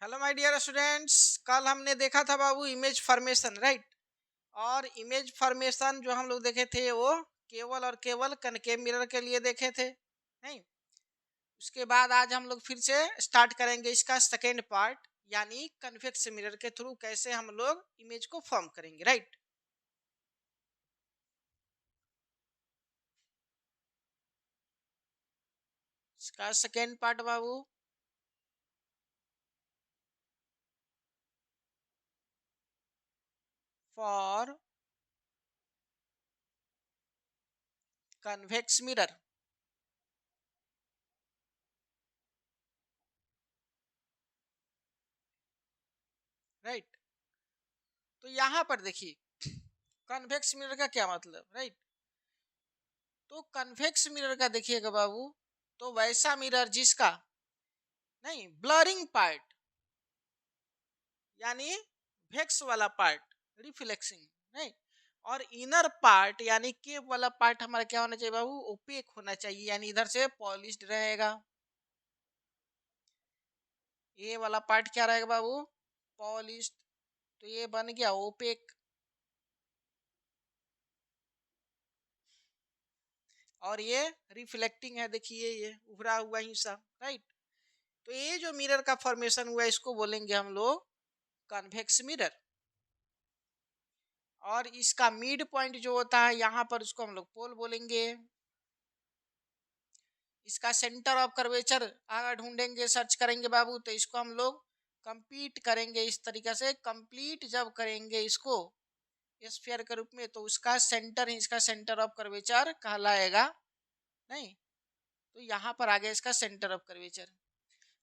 Hello my dear students. कल हमने देखा था बाबू इमेज फॉर्मेशन, राइट। और इमेज फॉर्मेशन जो हम लोग देखे थे वो केवल और केवल कनकेव मिरर के लिए देखे थे, नहीं। उसके बाद आज हम लोग फिर से स्टार्ट करेंगे इसका सेकेंड पार्ट, यानी कन्वेक्स मिरर के थ्रू कैसे हम लोग इमेज को फॉर्म करेंगे, राइट। इसका second part Babu, for convex mirror, right. तो यहाँ पर देखिए कन्वेक्स मिरर का क्या मतलब, राइट। तो कन्वेक्स मिरर का देखिएगा बाबू, तो वैसा मिरर जिसका नहीं ब्लरिंग पार्ट, यानी वेक्स वाला पार्ट रिफ्लेक्सिंग, नहीं। और इनर पार्ट यानी केप वाला पार्ट हमारा क्या होना चाहिए बाबू, ओपेक होना चाहिए, यानी इधर से पॉलिश्ड रहेगा। ये वाला पार्ट क्या रहेगा बाबू, पॉलिश्ड। तो ये बन गया ओपेक। और ये रिफ्लेक्टिंग है, देखिए ये उभरा हुआ हिस्सा, राइट। तो ये जो मिरर का फॉर्मेशन हुआ है इसको बोलेंगे हम लोग कन्वेक्स मिरर। और इसका मिड पॉइंट जो होता है यहाँ पर उसको हम लोग पोल बोलेंगे। इसका सेंटर ऑफ कर्वेचर अगर ढूंढेंगे, सर्च करेंगे बाबू, तो इसको हम लोग कंप्लीट करेंगे इस तरीके से। कंप्लीट जब करेंगे इसको स्फीयर के रूप में, तो उसका सेंटर ही इसका सेंटर ऑफ कर्वेचर कहलाएगा, नहीं। तो यहाँ पर आ गया इसका सेंटर ऑफ कर्वेचर।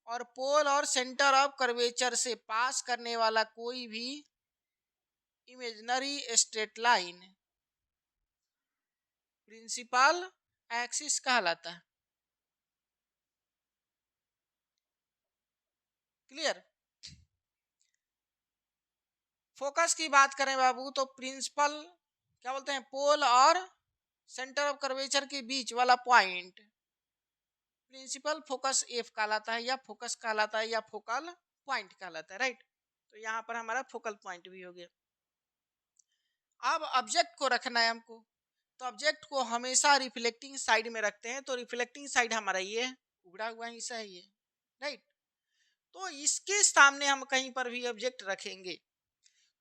और पोल और सेंटर ऑफ कर्वेचर से पास करने वाला कोई भी imaginary straight line principal axis कहलाता है। क्लियर। फोकस की बात करें बाबू, तो प्रिंसिपल क्या बोलते हैं, पोल और सेंटर ऑफ कर्वेचर के बीच वाला पॉइंट प्रिंसिपल फोकस एफ कहलाता है, या फोकस कहलाता है, या फोकल पॉइंट कहलाता है, राइट। तो यहाँ पर हमारा फोकल पॉइंट भी हो गया। अब ऑब्जेक्ट को रखना है हमको, तो ऑब्जेक्ट को हमेशा रिफ्लेक्टिंग साइड में रखते हैं। तो रिफ्लेक्टिंग साइड हमारा ये उभरा हुआ हिस्सा है, ये, राइट। तो इसके सामने हम कहीं पर भी ऑब्जेक्ट रखेंगे,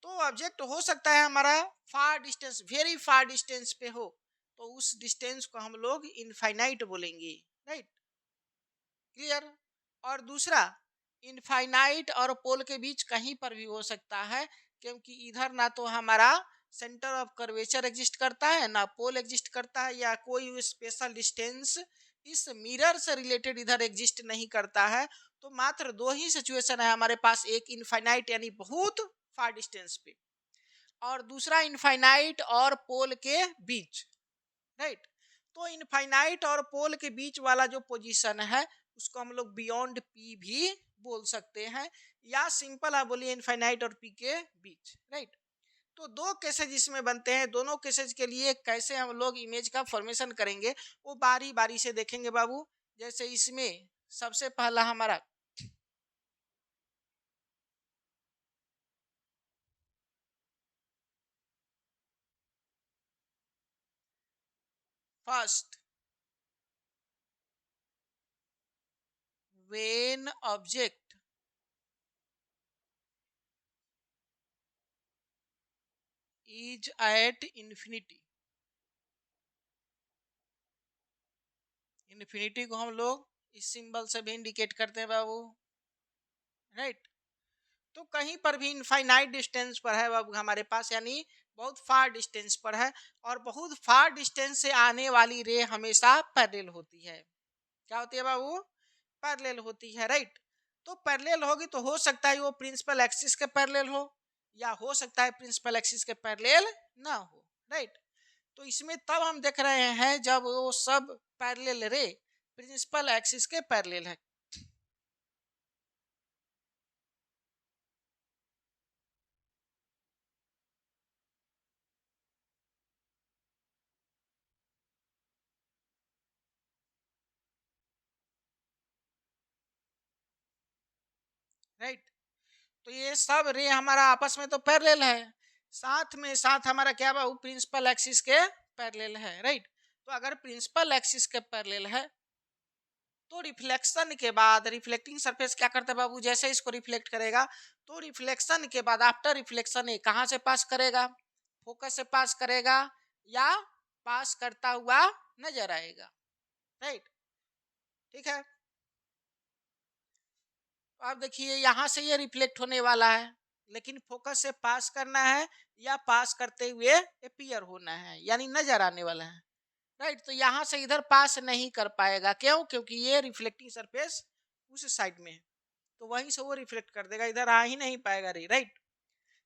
तो ऑब्जेक्ट हो सकता है हमारा फार डिस्टेंस, वेरी फार डिस्टेंस पे हो, तो उस डिस्टेंस को हम लोग इनफाइनाइट बोलेंगे, राइट। क्लियर। और दूसरा, इनफाइनाइट और पोल के बीच कहीं पर भी हो सकता है, क्योंकि इधर ना तो हमारा सेंटर ऑफ कर्वेचर एग्जिस्ट करता है, ना पोल एग्जिस्ट करता है, या कोई स्पेशल डिस्टेंस इस मिरर से रिलेटेड इधर एग्जिस्ट नहीं करता है। तो मात्र दो ही सिचुएशन है हमारे पास, एक इनफाइनाइट यानी बहुत फार डिस्टेंस पे, और दूसरा इनफाइनाइट और पोल के बीच, राइट। तो इनफाइनाइट और पोल के बीच वाला जो पोजीशन है उसको हम लोग बियॉन्ड पी भी बोल सकते हैं, या सिंपल है बोलिए इनफाइनाइट और पी के बीच, राइट। तो दो केसेज इसमें बनते हैं, दोनों केसेज के लिए कैसे हम लोग इमेज का फॉर्मेशन करेंगे वो बारी बारी से देखेंगे बाबू। जैसे इसमें सबसे पहला हमारा first, when object is at infinity, infinity को हम लोग इस सिंबल से भी इंडिकेट करते हैं बाबू, राइट। तो कहीं पर भी इनफाइनाइट डिस्टेंस पर है बाबू हमारे पास, यानी बहुत फार डिस्टेंस पर है, और बहुत फार डिस्टेंस से आने वाली रे हमेशा पैरेलल होती है। क्या होती है बाबू, पैरेलल होती है, राइट। तो पैरेलल होगी तो हो सकता है वो प्रिंसिपल एक्सिस के पैरेलल हो, या हो सकता है प्रिंसिपल एक्सिस के पैरेलल ना हो, राइट। तो इसमें तब हम देख रहे हैं जब वो सब पैरेलल रे प्रिंसिपल एक्सिस के पैरेलल है, राइट। तो ये सब रे हमारा आपस में तो पैरेलल है, साथ में साथ हमारा क्या बाबू प्रिंसिपल एक्सिस के पैरेलल है, राइट। तो अगर प्रिंसिपल एक्सिस के पैरेलल है तो रिफ्लेक्शन के बाद रिफ्लेक्टिंग सरफेस क्या करता है बाबू, जैसे इसको रिफ्लेक्ट करेगा तो रिफ्लेक्शन के बाद आफ्टर रिफ्लेक्शन ये कहाँ से पास करेगा, फोकस से पास करेगा या पास करता हुआ नजर आएगा, राइट। ठीक है, तो आप देखिए यहाँ से ये रिफ्लेक्ट होने वाला है, लेकिन फोकस से पास करना है या पास करते हुए अपीयर होना है, यानी नजर आने वाला है, राइट। तो यहाँ से इधर पास नहीं कर पाएगा, क्यों, क्योंकि ये रिफ्लेक्टिंग सरफेस उस साइड में है, तो वहीं से वो रिफ्लेक्ट कर देगा, इधर आ ही नहीं पाएगा रे, राइट।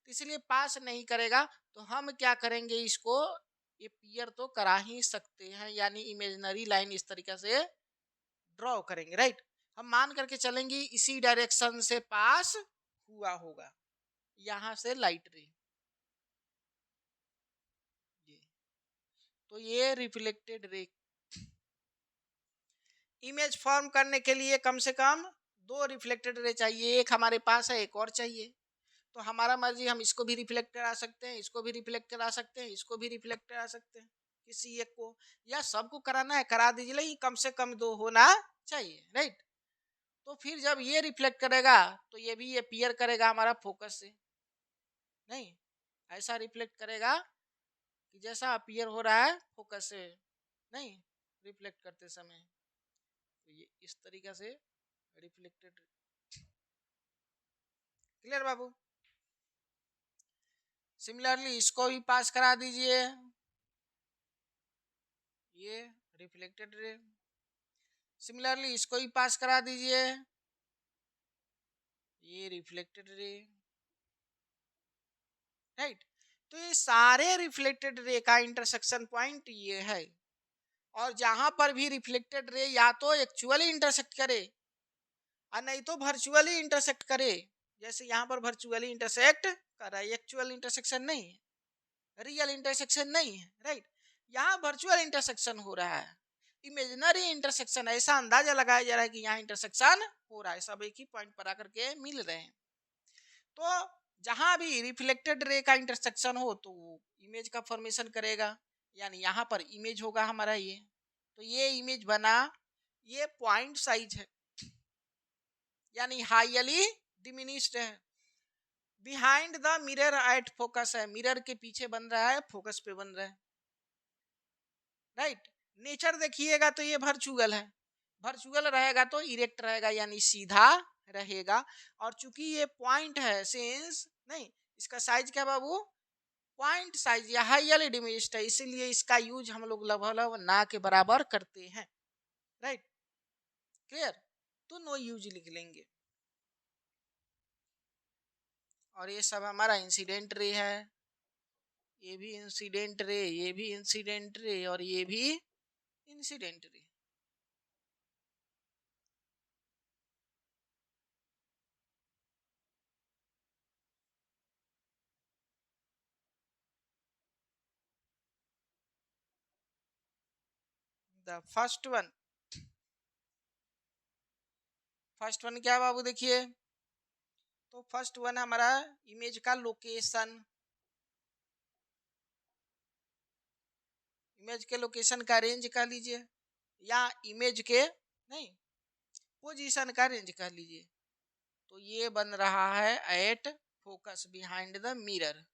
तो इसलिए पास नहीं करेगा, तो हम क्या करेंगे, इसको ये पियर तो करा ही सकते हैं, यानी इमेजिनरी लाइन इस तरीके से ड्रॉ करेंगे, राइट। हम मान करके चलेंगे इसी डायरेक्शन से पास हुआ होगा, यहां से लाइट रे, ये तो ये रिफ्लेक्टेड रे। इमेज फॉर्म करने के लिए कम से कम दो रिफ्लेक्टेड रे चाहिए, एक हमारे पास है, एक और चाहिए। तो हमारा मर्जी, हम इसको भी रिफ्लेक्ट करा सकते हैं, इसको भी रिफ्लेक्ट करा सकते हैं, इसको भी रिफ्लेक्ट करा सकते हैं, किसी एक को या सबको कराना है करा दीजिए, लेकिन कम से कम दो होना चाहिए, राइट। तो फिर जब ये रिफ्लेक्ट करेगा तो ये भी अपीयर करेगा हमारा फोकस से, नहीं ऐसा रिफ्लेक्ट करेगा कि जैसा अपीयर हो रहा है फोकस से, नहीं रिफ्लेक्ट करते समय, तो ये इस तरीके से रिफ्लेक्टेड। क्लियर बाबू। सिमिलरली इसको भी पास करा दीजिए, ये रिफ्लेक्टेड रे। सिमिलरली इसको भी पास करा दीजिए, ये रिफ्लेक्टेड रे, राइट। तो ये सारे रिफ्लेक्टेड रे का इंटरसेक्शन पॉइंट ये है, और जहां पर भी रिफ्लेक्टेड रे या तो एक्चुअली इंटरसेक्ट करे और नहीं तो वर्चुअली इंटरसेक्ट करे, जैसे यहाँ पर वर्चुअली इंटरसेक्ट कर रहा है, एक्चुअल इंटरसेक्शन नहीं है, रियल इंटरसेक्शन नहीं है, राइट। यहाँ वर्चुअल इंटरसेक्शन हो रहा है, इमेजिनरी इंटरसेक्शन, ऐसा अंदाजा लगाया जा रहा है कि यहाँ इंटरसेक्शन हो रहा है, सब एक ही पॉइंट पर आकर के मिल रहे हैं। तो जहां भी रिफ्लेक्टेड रे का इंटरसेक्शन हो तो इमेज का फॉर्मेशन करेगा, यानी यहाँ पर इमेज होगा हमारा ये, तो ये इमेज बना, ये पॉइंट साइज है, यानी हाईली डिमिनिश्ड है, behind the mirror at focus है, मिरर के पीछे बन रहा है, फोकस पे बन रहा है, राइट। नेचर देखिएगा तो ये वर्चुअल है, वर्चुअल रहेगा तो इरेक्ट रहेगा, यानी सीधा रहेगा, और चूंकि ये पॉइंट है सिंस, नहीं इसका साइज क्या बाबू, पॉइंट साइज या हाईली डिमिनिश्ड है, इसीलिए इसका यूज हम लोग लगभग ना के बराबर करते हैं, राइट। क्लियर, तो नो यूज लिख लेंगे। और ये सब हमारा इंसिडेंट रे है, ये भी इंसिडेंट रे, ये भी इंसिडेंट रे, और ये भी incident ray. The first one क्या बाबू, देखिए तो फर्स्ट वन हमारा इमेज का लोकेशन, इमेज के लोकेशन का रेंज कह लीजिए, या इमेज के नहीं पोजीशन का रेंज कह लीजिए। तो ये बन रहा है at focus behind the mirror,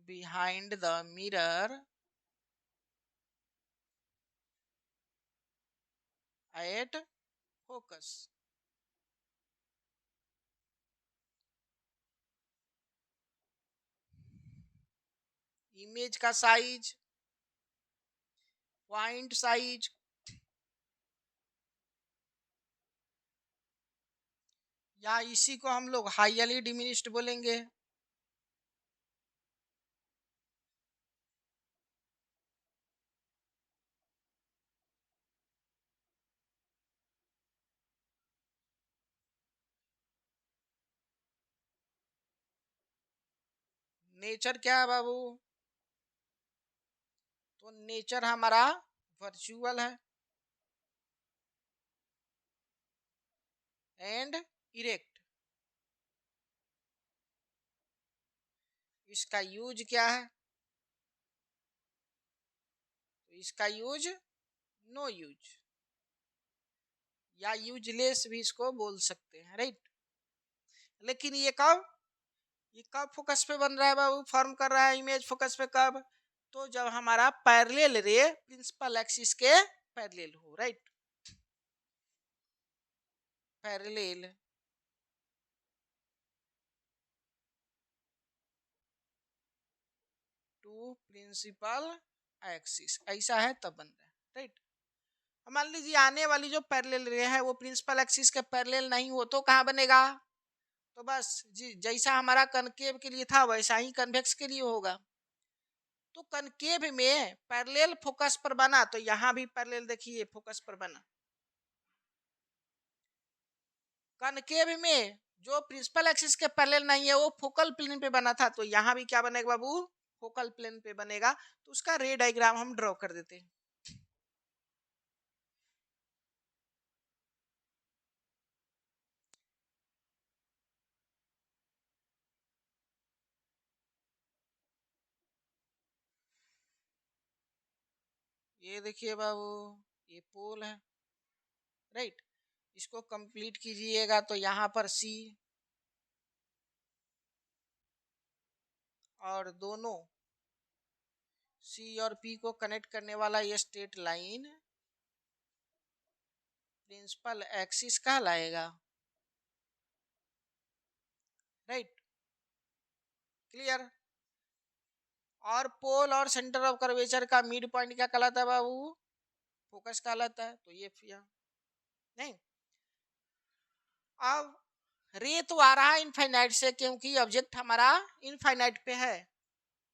behind the mirror at focus. Image का साइज, पॉइंट साइज, या इसी को हम लोग हाईली डिमिनिश्ड बोलेंगे, नेचर क्या है बाबू, तो नेचर हमारा वर्चुअल है, एंड इरेक्ट। इसका यूज क्या है? तो इसका यूज नो यूज या यूजलेस भी इसको बोल सकते हैं, राइट। लेकिन ये कब फोकस पे बन रहा है बाबू, फॉर्म कर रहा है इमेज फोकस पे कब? तो जब हमारा पैरेलल रे प्रिंसिपल एक्सिस के पैरेलल हो, right. Parallel to principal axis, ऐसा है तब बन रहा है, राइट। मान लीजिए आने वाली जो पैरेलल रे है वो प्रिंसिपल एक्सिस के पैरेलल नहीं हो तो कहाँ बनेगा? तो बस जी जैसा हमारा कनकेव के लिए था वैसा ही कन्वेक्स के लिए होगा। तो कनकेव में पैरेलल फोकस पर बना तो यहाँ भी पैरेलल देखिए फोकस पर बना। कनकेव में जो प्रिंसिपल एक्सिस के पैरेलल नहीं है वो फोकल प्लेन पे बना था तो यहाँ भी क्या बनेगा बाबू? फोकल प्लेन पे बनेगा। तो उसका रे डायग्राम हम ड्रॉ कर देते हैं। ये देखिए बाबू, ये पोल है, राइट। इसको कंप्लीट कीजिएगा तो यहाँ पर सी और दोनों सी और पी को कनेक्ट करने वाला ये स्ट्रेट लाइन प्रिंसिपल एक्सिस कहलाएगा, राइट। क्लियर। और पोल और सेंटर ऑफ कर्वेचर का मिड पॉइंट क्या कहलाता है बाबू? फोकस कहलाता है। तो ये नहीं, अब रे तो आ रहा है इनफाइनाइट से क्योंकि ऑब्जेक्ट हमारा इनफाइनाइट पे है।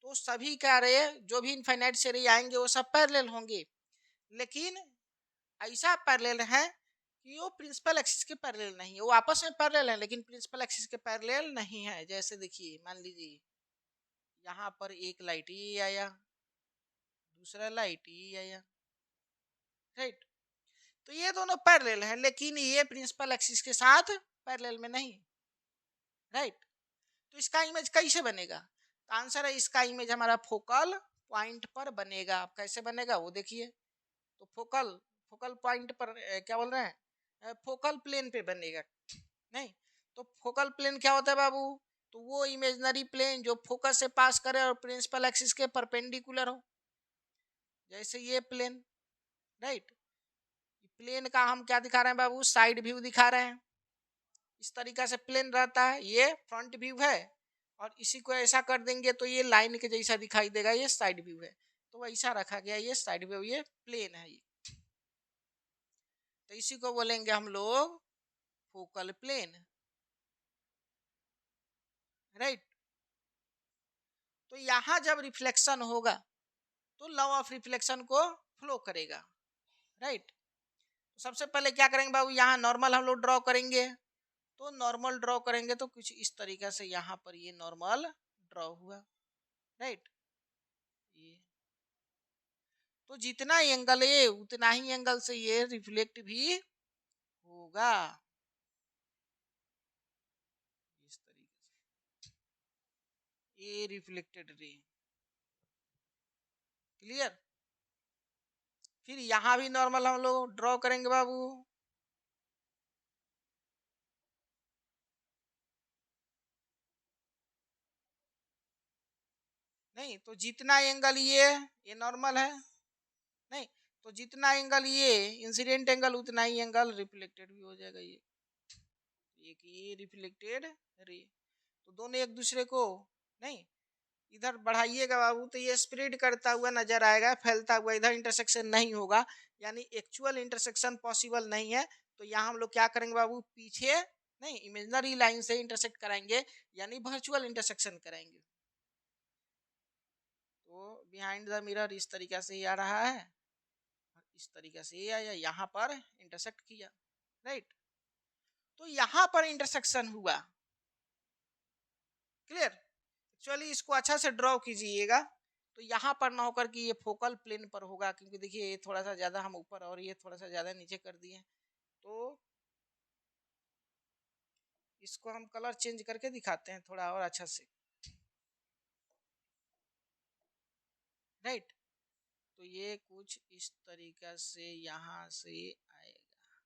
तो सभी का रे जो भी इनफाइनाइट से रे आएंगे वो सब पैरेलल होंगे। लेकिन ऐसा पैरेलल है कि वो प्रिंसिपल एक्सिस के पैरेलल नहीं है, वो आपस में पैरेलल है लेकिन प्रिंसिपल एक्सिस के पैरेलल नहीं है। जैसे देखिए मान लीजिए यहाँ पर एक लाइट ये आया, दूसरा लाइट ये आया, राइट। तो ये दोनों पैरेलल है लेकिन ये प्रिंसिपल एक्सिस के साथ पैरेलल में नहीं, राइट। तो इसका इमेज कैसे बनेगा? तो आंसर है इसका इमेज हमारा फोकल पॉइंट पर बनेगा। अब कैसे बनेगा वो देखिए। तो फोकल फोकल पॉइंट पर क्या बोल रहे हैं, फोकल प्लेन पे बनेगा, नहीं। तो फोकल प्लेन क्या होता है बाबू? तो वो इमेजनरी प्लेन जो फोकस से पास करे और प्रिंसिपल एक्सिस के परपेंडिकुलर हो, जैसे ये प्लेन, राइट। प्लेन का हम क्या दिखा रहे हैं बाबू? साइड व्यू दिखा रहे हैं। इस तरीका से प्लेन रहता है, ये फ्रंट व्यू है। और इसी को ऐसा कर देंगे तो ये लाइन के जैसा दिखाई देगा, ये साइड व्यू है। तो ऐसा रखा गया, ये साइड व्यू, ये प्लेन है ये। तो इसी को बोलेंगे हम लोग फोकल प्लेन, राइट। तो यहां जब रिफ्लेक्शन होगा तो लॉ ऑफ रिफ्लेक्शन को फ्लो करेगा, राइट। तो सबसे पहले क्या करेंगे बाबू? यहाँ नॉर्मल हम लोग ड्रॉ करेंगे। तो नॉर्मल ड्रॉ करेंगे तो कुछ इस तरीके से यहाँ पर ये नॉर्मल ड्रॉ हुआ, राइट। ये तो जितना एंगल है उतना ही एंगल से ये रिफ्लेक्ट भी होगा, इस तरीके से ये रिफ्लेक्टेड रे। क्लियर। फिर यहाँ भी नॉर्मल हम लोग ड्रॉ करेंगे बाबू। नहीं तो जितना एंगल ये नॉर्मल है, नहीं। तो जितना एंगल ये इंसिडेंट एंगल उतना ही एंगल रिफ्लेक्टेड भी हो जाएगा। ये रिफ्लेक्टेड रे, तो दोनों एक दूसरे को, नहीं, इधर बढ़ाइएगा बाबू तो ये स्प्रेड करता हुआ नजर आएगा, फैलता हुआ। इधर इंटरसेक्शन नहीं होगा, यानी एक्चुअल इंटरसेक्शन पॉसिबल नहीं है। तो यहाँ हम लोग क्या करेंगे बाबू? पीछे नहीं, इमेजिनरी लाइन से इंटरसेक्ट कराएंगे, यानी वर्चुअल इंटरसेक्शन कराएंगे। तो बिहाइंड द मिरर इस तरीका से ही आ रहा है, इस तरीके से ये आया, यहाँ पर इंटरसेक्ट किया, राइट। तो यहाँ पर इंटरसेक्शन हुआ। क्लियर। एक्चुअली इसको अच्छा से ड्रॉ कीजिएगा तो यहाँ पर ना होकर कि ये फोकल प्लेन पर होगा, क्योंकि देखिए ये थोड़ा सा ज़्यादा हम ऊपर और ये थोड़ा सा ज़्यादा नीचे कर दिए। तो इसको हम कलर चेंज करके दिखाते हैं थोड़ा और अच्छा से, राइट। तो ये कुछ इस तरीका से यहाँ से आएगा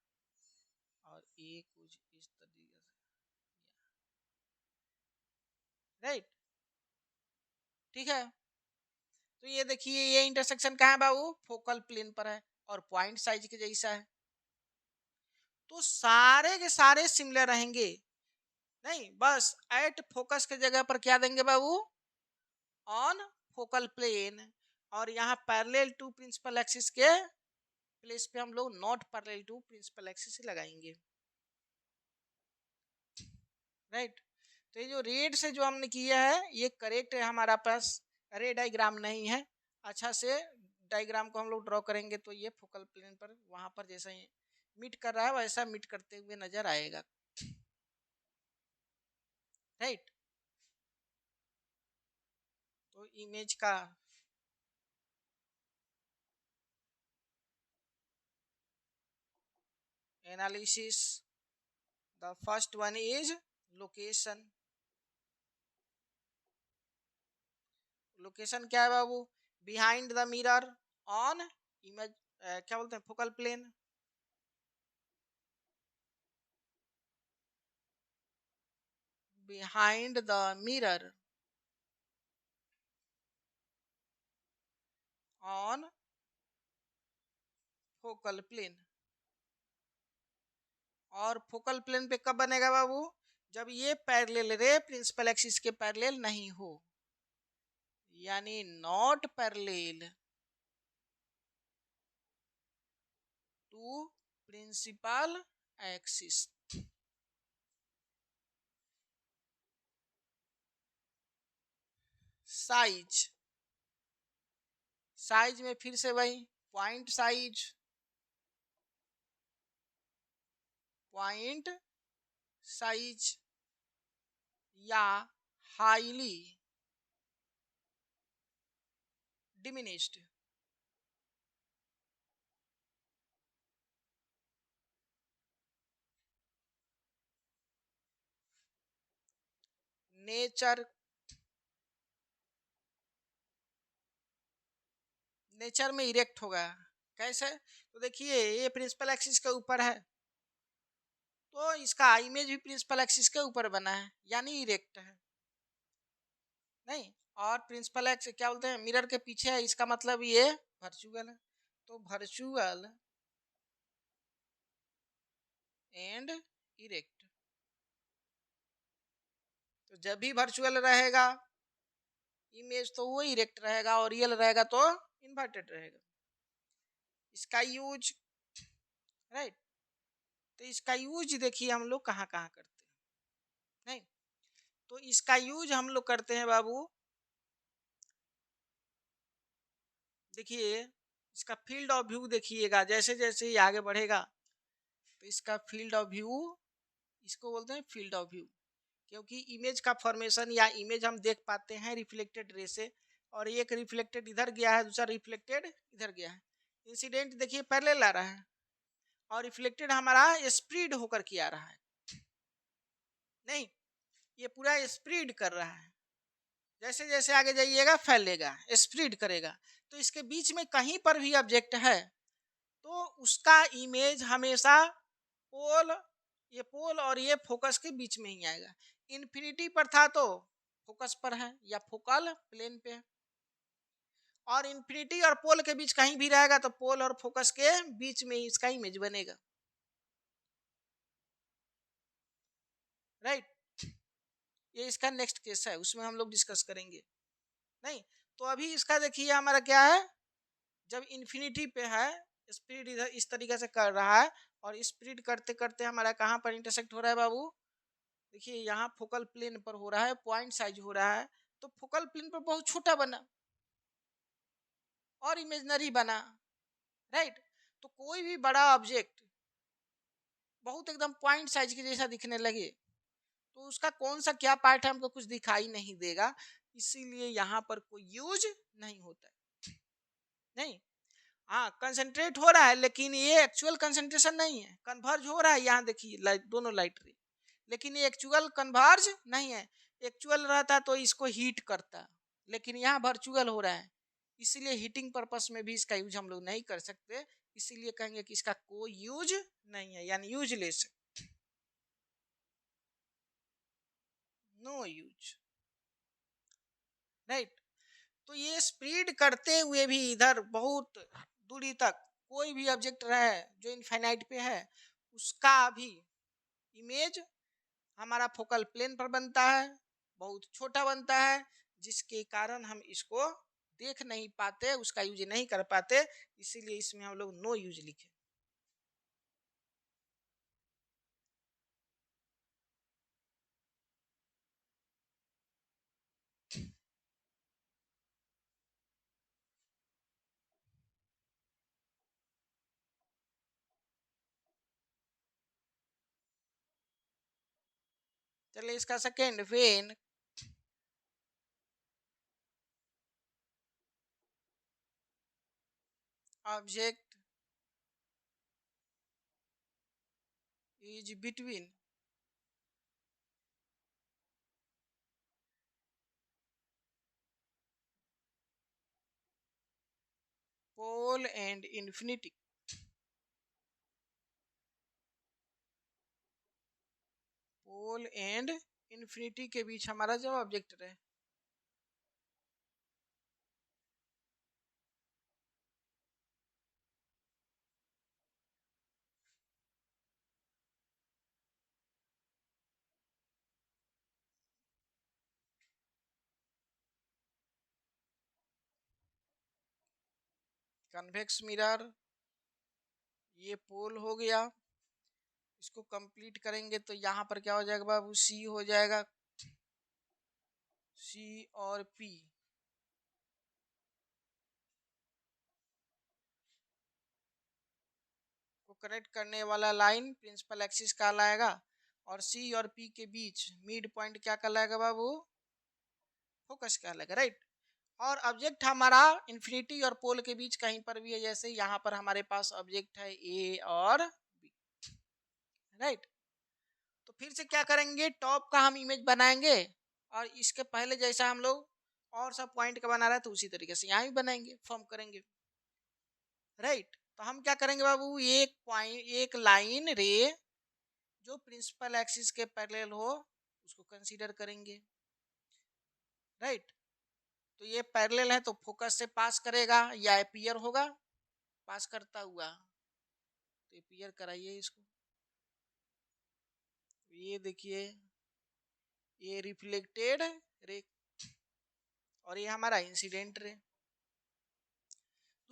और ये कुछ इस तरीके से, राइट, ठीक है। तो ये देखिए ये इंटरसेक्शन कहाँ है बाबू, फोकल प्लेन पर है और पॉइंट साइज के जैसा है, तो सारे के सारे सिमिलर रहेंगे। नहीं, बस एट फोकस के जगह पर क्या देंगे बाबू, ऑन फोकल प्लेन, और यहाँ पैरेलल टू प्रिंसिपल एक्सिस के प्लेस पे हम लोग not parallel to principal axis लगाएंगे, राइट। तो ये जो रेड से जो हमने किया है ये करेक्ट है, हमारा पास रे डायग्राम नहीं है। अच्छा से डायग्राम को हम लोग ड्रॉ करेंगे तो ये फोकल प्लेन पर वहां पर जैसा ही मीट कर रहा है वैसा मीट करते हुए नजर आएगा, राइट। तो इमेज का analysis, the first one is location. Location क्या है बाबू, behind the mirror on image, क्या बोलते हैं, focal plane, behind the mirror on focal plane. और फोकल प्लेन पे कब बनेगा बाबू, जब ये पैरेलल रे प्रिंसिपल एक्सिस के पैरेलल नहीं हो, यानी not parallel to principal axis. Size, size में फिर से वही पॉइंट साइज, पॉइंट साइज या हाईली डिमिनिश्ड, नेचर, नेचर में इरेक्ट होगा। कैसे, तो देखिए ये प्रिंसिपल एक्सिस के ऊपर है तो इसका इमेज भी प्रिंसिपल एक्सिस के ऊपर बना है यानी इरेक्ट है, नहीं। और प्रिंसिपल एक्सिस क्या बोलते हैं, मिरर के पीछे है, इसका मतलब ये वर्चुअल है। तो वर्चुअल एंड इरेक्ट, तो जब भी वर्चुअल रहेगा इमेज तो वो इरेक्ट रहेगा और रियल रहेगा तो इन्वर्टेड रहेगा। इसका यूज, राइट, तो इसका यूज देखिए हम लोग कहाँ कहाँ करते हैं, नहीं। तो इसका यूज हम लोग करते हैं बाबू, देखिए इसका फील्ड ऑफ व्यू देखिएगा, जैसे जैसे ये आगे बढ़ेगा तो इसका फील्ड ऑफ व्यू, इसको बोलते हैं फील्ड ऑफ व्यू, क्योंकि इमेज का फॉर्मेशन या इमेज हम देख पाते हैं रिफ्लेक्टेड रे से, और एक रिफ्लेक्टेड इधर गया है दूसरा रिफ्लेक्टेड इधर गया है। इंसिडेंट देखिए पैरेलल आ रहा है और रिफ्लेक्टेड हमारा स्प्रेड होकर के आ रहा है, नहीं, ये पूरा स्प्रेड कर रहा है, जैसे जैसे आगे जाइएगा फैलेगा स्प्रेड करेगा। तो इसके बीच में कहीं पर भी ऑब्जेक्ट है तो उसका इमेज हमेशा पोल, ये पोल और ये फोकस के बीच में ही आएगा। इन्फिनिटी पर था तो फोकस पर है या फोकल प्लेन पे है, और इन्फिनिटी और पोल के बीच कहीं भी रहेगा तो पोल और फोकस के बीच में ही इसका इमेज बनेगा, राइट। ये इसका नेक्स्ट केस है उसमें हम लोग डिस्कस करेंगे, नहीं। तो अभी इसका देखिए हमारा क्या है, जब इन्फिनिटी पे है स्पीड इधर इस तरीके से कर रहा है और स्पीड करते करते हमारा कहाँ पर इंटरसेक्ट हो रहा है बाबू, देखिए यहाँ फोकल प्लेन पर हो रहा है, पॉइंट साइज हो रहा है, तो फोकल प्लेन पर बहुत छोटा बना और इमेजनरी बना, राइट। तो कोई भी बड़ा ऑब्जेक्ट बहुत एकदम पॉइंट साइज के जैसा दिखने लगे तो उसका कौन सा क्या पार्ट है हमको कुछ दिखाई नहीं देगा, इसीलिए यहाँ पर कोई यूज नहीं होता है, नहीं। हाँ कंसंट्रेट हो रहा है लेकिन ये एक्चुअल कंसंट्रेशन नहीं है, कन्वर्ज हो रहा है, यहाँ देखिए लाइट दोनों लाइट रे, लेकिन ये एक्चुअल कन्वर्ज नहीं है। एक्चुअल रहता तो इसको हीट करता, लेकिन यहाँ वर्चुअल हो रहा है, इसीलिए हीटिंग पर्पस में भी इसका यूज हम लोग नहीं कर सकते, इसीलिए कहेंगे कि इसका कोई यूज नहीं है, यानी यूजलेस, नो यूज, राइट। तो ये स्प्रेड करते हुए भी इधर बहुत दूरी तक कोई भी ऑब्जेक्ट रहे जो इनफाइनाइट पे है, उसका भी इमेज हमारा फोकल प्लेन पर बनता है, बहुत छोटा बनता है, जिसके कारण हम इसको देख नहीं पाते, उसका यूज नहीं कर पाते, इसीलिए इसमें हम लोग नो यूज लिखे। चलिए इसका second, when object is between pole and infinity, pole and infinity के बीच हमारा जब ऑब्जेक्ट रहे, कन्वेक्स मिरर, ये पोल हो गया, इसको कंप्लीट करेंगे तो यहाँ पर क्या हो जाएगा बाबू, सी हो जाएगा, सी और पी को कनेक्ट करने वाला लाइन प्रिंसिपल एक्सिस कहलाएगा, और सी और पी के बीच मिड पॉइंट क्या कहलाएगा बाबू, फोकस कहलाएगा, राइट। और ऑब्जेक्ट हमारा इन्फिनिटी और पोल के बीच कहीं पर भी है, जैसे यहाँ पर हमारे पास ऑब्जेक्ट है ए और बी, राइट। तो फिर से क्या करेंगे, टॉप का हम इमेज बनाएंगे, और इसके पहले जैसा हम लोग और सब पॉइंट का बना रहे तो उसी तरीके से यहाँ भी बनाएंगे, फॉर्म करेंगे, राइट। तो हम क्या करेंगे बाबू, एक पॉइंट, एक लाइन रे जो प्रिंसिपल एक्सिस के पैरेलल हो उसको कंसीडर करेंगे, राइट। तो ये पैरेलल है तो फोकस से पास करेगा या अपीयर होगा, पास करता हुआ, तो अपीयर कराइए इसको, ये देखिए ये रिफ्लेक्टेड रे, और ये हमारा इंसिडेंट रे।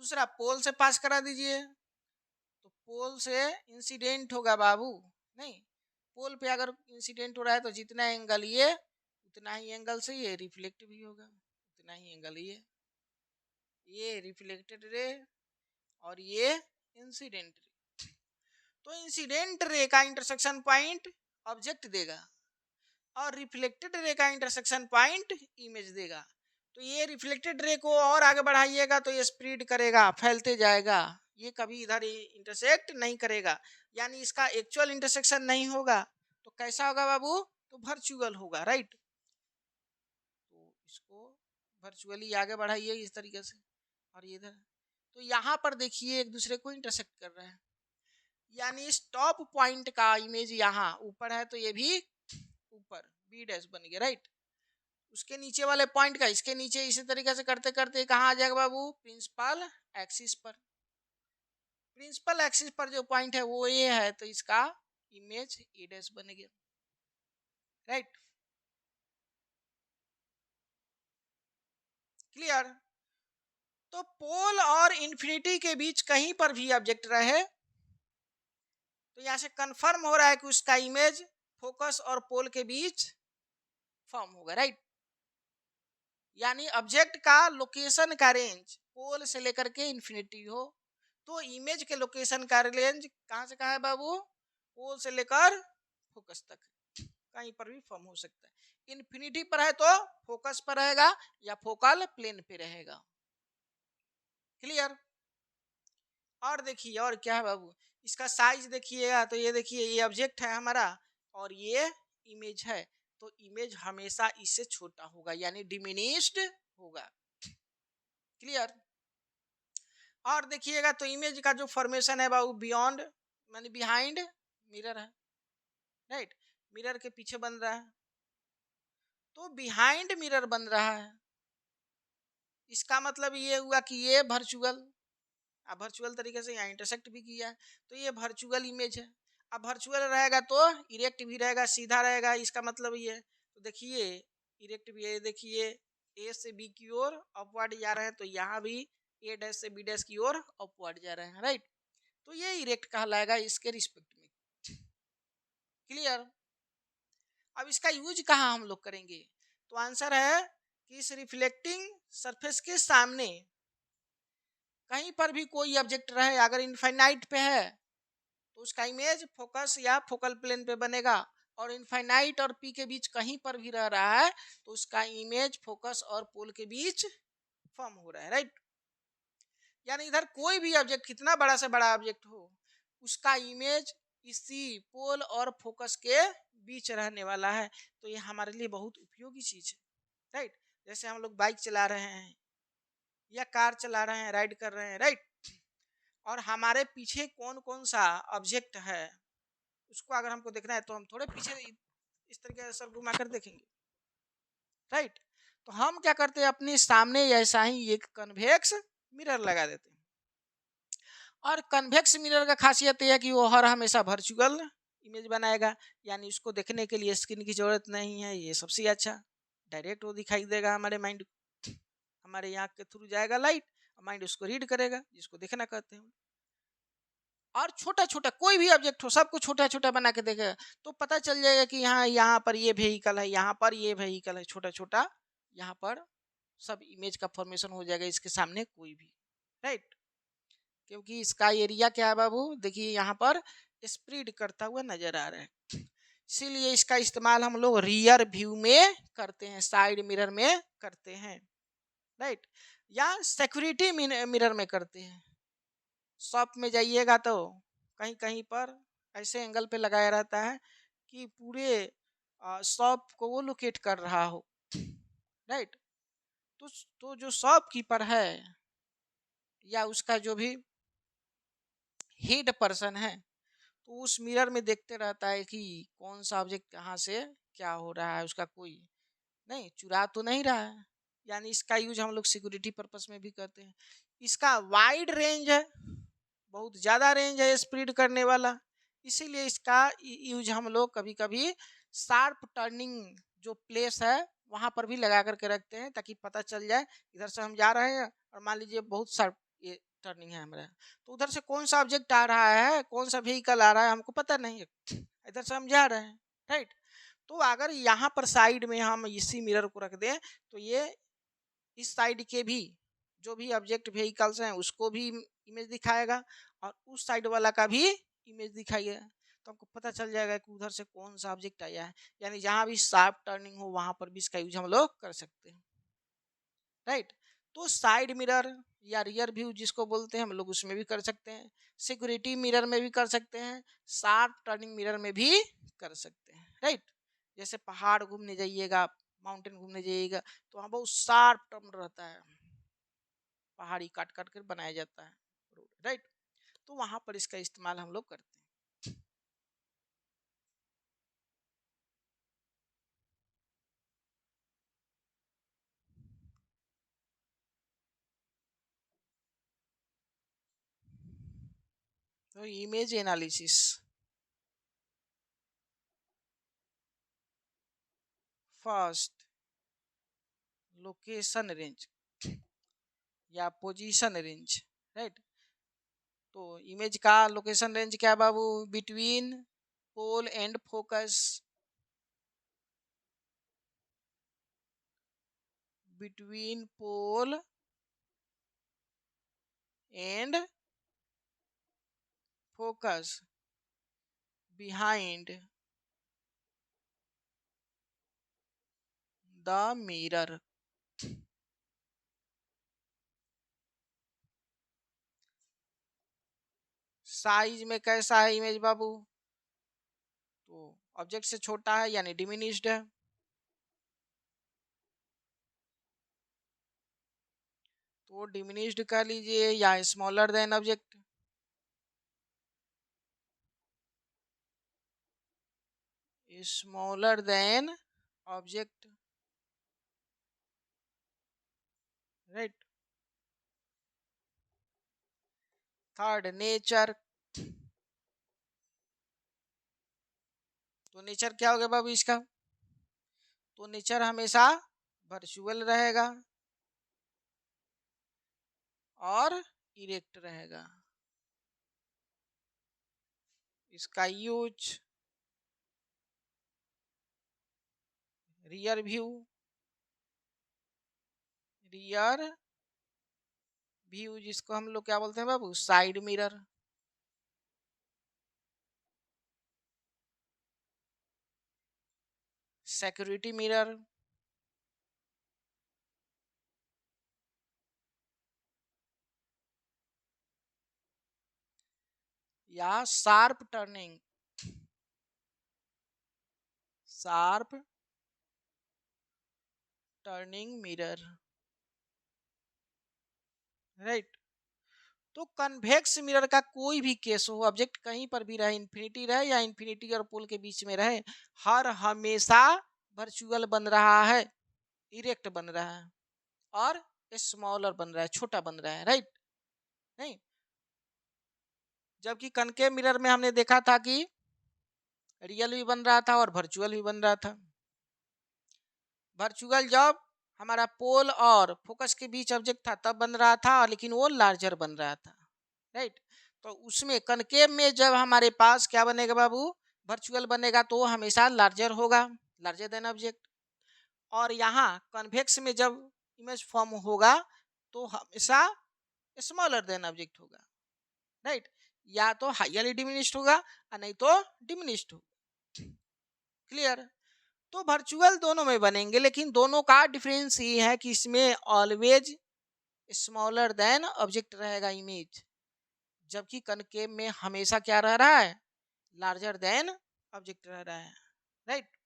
दूसरा पोल से पास करा दीजिए, तो पोल से इंसिडेंट होगा बाबू, नहीं, पोल पे अगर इंसिडेंट हो रहा है तो जितना एंगल ये उतना ही एंगल से ये रिफ्लेक्ट भी होगा, उतना ही एंगल ये रिफ्लेक्टेड रे और ये इंसिडेंट रे। तो इंसिडेंट रे का इंटरसेक्शन पॉइंट ऑब्जेक्ट देगा, और रिफ्लेक्टेड रे का इंटरसेक्शन पॉइंट इमेज देगा। तो ये रिफ्लेक्टेड रे को और आगे बढ़ाइएगा तो ये स्प्रेड करेगा, फैलते जाएगा, ये कभी इधर इंटरसेक्ट नहीं करेगा, यानी इसका एक्चुअल इंटरसेक्शन नहीं होगा, तो कैसा होगा बाबू, तो वर्चुअल होगा, राइट। तो इसको वर्चुअली आगे बढ़ाइए इस तरीके से, और ये इधर, तो यहाँ पर देखिए एक दूसरे को इंटरसेक्ट कर रहे हैं, यानी इस टॉप पॉइंट का इमेज यहाँ ऊपर है तो ये भी ऊपर बी डैश बन गया, राइट। उसके नीचे वाले पॉइंट का इसके नीचे, इसी तरीके से करते करते कहाँ आ जाएगा बाबू, प्रिंसिपल एक्सिस पर, प्रिंसिपल एक्सिस पर जो पॉइंट है वो ये है, तो इसका इमेज ए डैश बन गया, राइट, क्लियर। तो पोल और इन्फिनिटी के बीच कहीं पर भी ऑब्जेक्ट रहे तो यहाँ से कंफर्म हो रहा है कि उसका इमेज फोकस और पोल के बीच फॉर्म होगा, राइट। यानी ऑब्जेक्ट का लोकेशन का रेंज पोल से लेकर के इन्फिनिटी हो, तो इमेज के लोकेशन का रेंज कहाँ से कहाँ है बाबू, पोल से लेकर फोकस तक, कहीं पर भी फॉर्म हो सकता है। इन्फिनिटी पर है तो फोकस पर रहेगा या फोकल प्लेन पे रहेगा, क्लियर। और देखिए और क्या है बाबू, इसका साइज देखिएगा, तो ये देखिए ये ऑब्जेक्ट है हमारा और ये इमेज है तो इमेज हमेशा इससे छोटा होगा यानी डिमिनिश्ड होगा। क्लियर। और देखिएगा तो इमेज का जो फॉर्मेशन है वो बियॉन्ड माने बिहाइंड मिरर है, राइट। मिरर के पीछे बन रहा है तो बिहाइंड मिरर बन रहा है। इसका मतलब ये हुआ कि ये वर्चुअल, अब वर्चुअल तरीके से यहाँ इंटरसेक्ट भी किया है तो ये वर्चुअल इमेज है। अब वर्चुअल रहेगा तो इरेक्ट भी रहेगा, सीधा रहेगा, इसका मतलब ये। तो देखिए इरेक्ट भी है, देखिए ए से बी की ओर अपवर्ड जा रहे हैं तो यहाँ भी ए डैश से बी डैश की ओर अपवर्ड जा रहे हैं, राइट। तो ये इरेक्ट कहलाएगा इसके रिस्पेक्ट में। क्लियर। अब इसका यूज कहाँ हम लोग करेंगे, तो आंसर है कि इस रिफ्लेक्टिंग सरफेस के सामने कहीं पर भी कोई ऑब्जेक्ट रहे, अगर इनफाइनाइट पे है तो उसका इमेज फोकस या फोकल प्लेन पे बनेगा, और इनफाइनाइट और पी के बीच कहीं पर भी रह रहा है तो उसका इमेज फोकस और पोल के बीच फॉर्म हो रहा है, राइट। यानी इधर कोई भी ऑब्जेक्ट कितना बड़ा से बड़ा ऑब्जेक्ट हो उसका इमेज इसी पोल और फोकस के बीच रहने वाला है। तो ये हमारे लिए बहुत उपयोगी चीज है, राइट। जैसे हम लोग बाइक चला रहे हैं या कार चला रहे हैं, राइड कर रहे हैं, राइट, और हमारे पीछे कौन कौन सा ऑब्जेक्ट है उसको अगर हमको देखना है तो हम थोड़े पीछे इस तरीके से सर घुमा कर देखेंगे, राइट। तो हम क्या करते हैं, अपने सामने ऐसा ही एक कन्वेक्स मिरर लगा देते हैं। और कन्वेक्स मिरर का खासियत यह है कि वो हर हमेशा वर्चुअल इमेज बनाएगा, यानी उसको देखने के लिए स्क्रीन की जरूरत नहीं है। ये सबसे अच्छा, डायरेक्ट वो दिखाई देगा हमारे माइंड, हमारे आँख के थ्रू जाएगा लाइट, माइंड उसको रीड करेगा जिसको देखना कहते हैं। और छोटा छोटा कोई भी ऑब्जेक्ट हो सबको छोटा छोटा बना के देखेगा तो पता चल जाएगा कि यहाँ पर ये व्हीकल है, यहाँ पर ये व्हीकल है, छोटा छोटा यहाँ पर सब इमेज का फॉर्मेशन हो जाएगा इसके सामने कोई भी, राइट। क्योंकि इसका एरिया क्या है बाबू, देखिए यहाँ पर स्प्रेड करता हुआ नजर आ रहा है, इसीलिए इसका इस्तेमाल हम लोग रियर व्यू में करते हैं, साइड मिरर में करते हैं, राइट, या सिक्योरिटी मिरर में करते हैं। शॉप में जाइएगा तो कहीं कहीं पर ऐसे एंगल पे लगाया रहता है कि पूरे शॉप को वो लोकेट कर रहा हो, राइट। तो जो शॉपकीपर है या उसका जो भी हेड पर्सन है तो उस मिरर में देखते रहता है कि कौन सा ऑब्जेक्ट कहाँ से क्या हो रहा है, उसका कोई नहीं चुरा तो नहीं रहा है। यानी इसका यूज हम लोग सिक्योरिटी पर्पस में भी करते हैं। इसका वाइड रेंज है, बहुत ज़्यादा रेंज है स्प्रेड करने वाला, इसीलिए इसका यूज हम लोग कभी कभी शार्प टर्निंग जो प्लेस है वहाँ पर भी लगा करके रखते हैं ताकि पता चल जाए इधर से हम जा रहे हैं और मान लीजिए बहुत शार्प ये टर्निंग है हमारा, तो उधर से कौन सा ऑब्जेक्ट आ रहा है, कौन सा व्हीकल आ रहा है हमको पता नहीं है, इधर से हम जा रहे हैं, राइट। तो अगर यहाँ पर साइड में हम इसी मिरर को रख दें तो ये इस साइड के भी जो भी ऑब्जेक्ट व्हीकल्स हैं उसको भी इमेज दिखाएगा और उस साइड वाला का भी इमेज दिखाइएगा, तो हमको पता चल जाएगा कि उधर से कौन सा ऑब्जेक्ट आया है। यानी जहाँ भी शार्प टर्निंग हो वहाँ पर भी इसका यूज हम लोग कर सकते हैं, राइट। तो साइड मिरर या रियर व्यू जिसको बोलते हैं हम लोग उसमें भी कर सकते हैं, सिक्योरिटी मिरर में भी कर सकते हैं, शार्प टर्निंग मिरर में भी कर सकते हैं, राइट। जैसे पहाड़ घूमने जाइएगा, माउंटेन घूमने जाइएगा तो वहाँ बहुत शार्प टर्न रहता है, पहाड़ी काट काट कर बनाया जाता है रोड, राइट। तो वहां पर इसका इस्तेमाल हम लोग करते हैं। तो image analysis, first location range या पोजीशन रेंज, राइट। तो इमेज का लोकेशन रेंज क्या है बाबू, between pole and focus, between pole and focus, behind the mirror. Size में कैसा है इमेज बाबू, तो ऑब्जेक्ट से छोटा है यानी डिमिनिश्ड है। तो डिमिनिश्ड कर लीजिए या smaller than object. Smaller than object, right. Third nature. तो नेचर क्या हो गया बाबू इसका? तो नेचर हमेशा वर्चुअल रहेगा और इरेक्ट रहेगा। इसका use rear view, rear view जिसको हम लोग क्या बोलते हैं बाबू? Side mirror. सिक्योरिटी मिरर, या sharp turning, sharp turning mirror, right. तो कन्वेक्स मिरर का कोई भी केस हो, ऑब्जेक्ट कहीं पर भी रहे, इन्फिनिटी रहे या इन्फिनिटी और पोल के बीच में रहे, हर हमेशा वर्चुअल बन रहा है, इरेक्ट बन रहा है और स्मॉलर बन रहा है, छोटा बन रहा है, राइट। नहीं, जबकि कनकेव मिरर में हमने देखा था कि रियल भी बन रहा था और वर्चुअल भी बन रहा था। वर्चुअल जब हमारा पोल और फोकस के बीच ऑब्जेक्ट था तब बन रहा था, लेकिन वो लार्जर बन रहा था, राइट। तो उसमें कनकेव में जब हमारे पास क्या बनेगा बाबू? वर्चुअल बनेगा तो हमेशा लार्जर होगा, लार्जर देन ऑब्जेक्ट। और यहाँ कन्वेक्स में जब इमेज फॉर्म होगा तो हमेशा स्मॉलर देन ऑब्जेक्ट होगा, राइट। या तो हाईली डिमिनिश्ड होगा और नहीं तो डिमिनिश्ड होगा। क्लियर? तो वर्चुअल दोनों में बनेंगे, लेकिन दोनों का डिफरेंस ये है कि इसमें ऑलवेज स्मॉलर देन ऑब्जेक्ट रहेगा इमेज, जबकि कनकेव में हमेशा क्या रह रहा है? लार्जर देन ऑब्जेक्ट रह रहा है, राइट।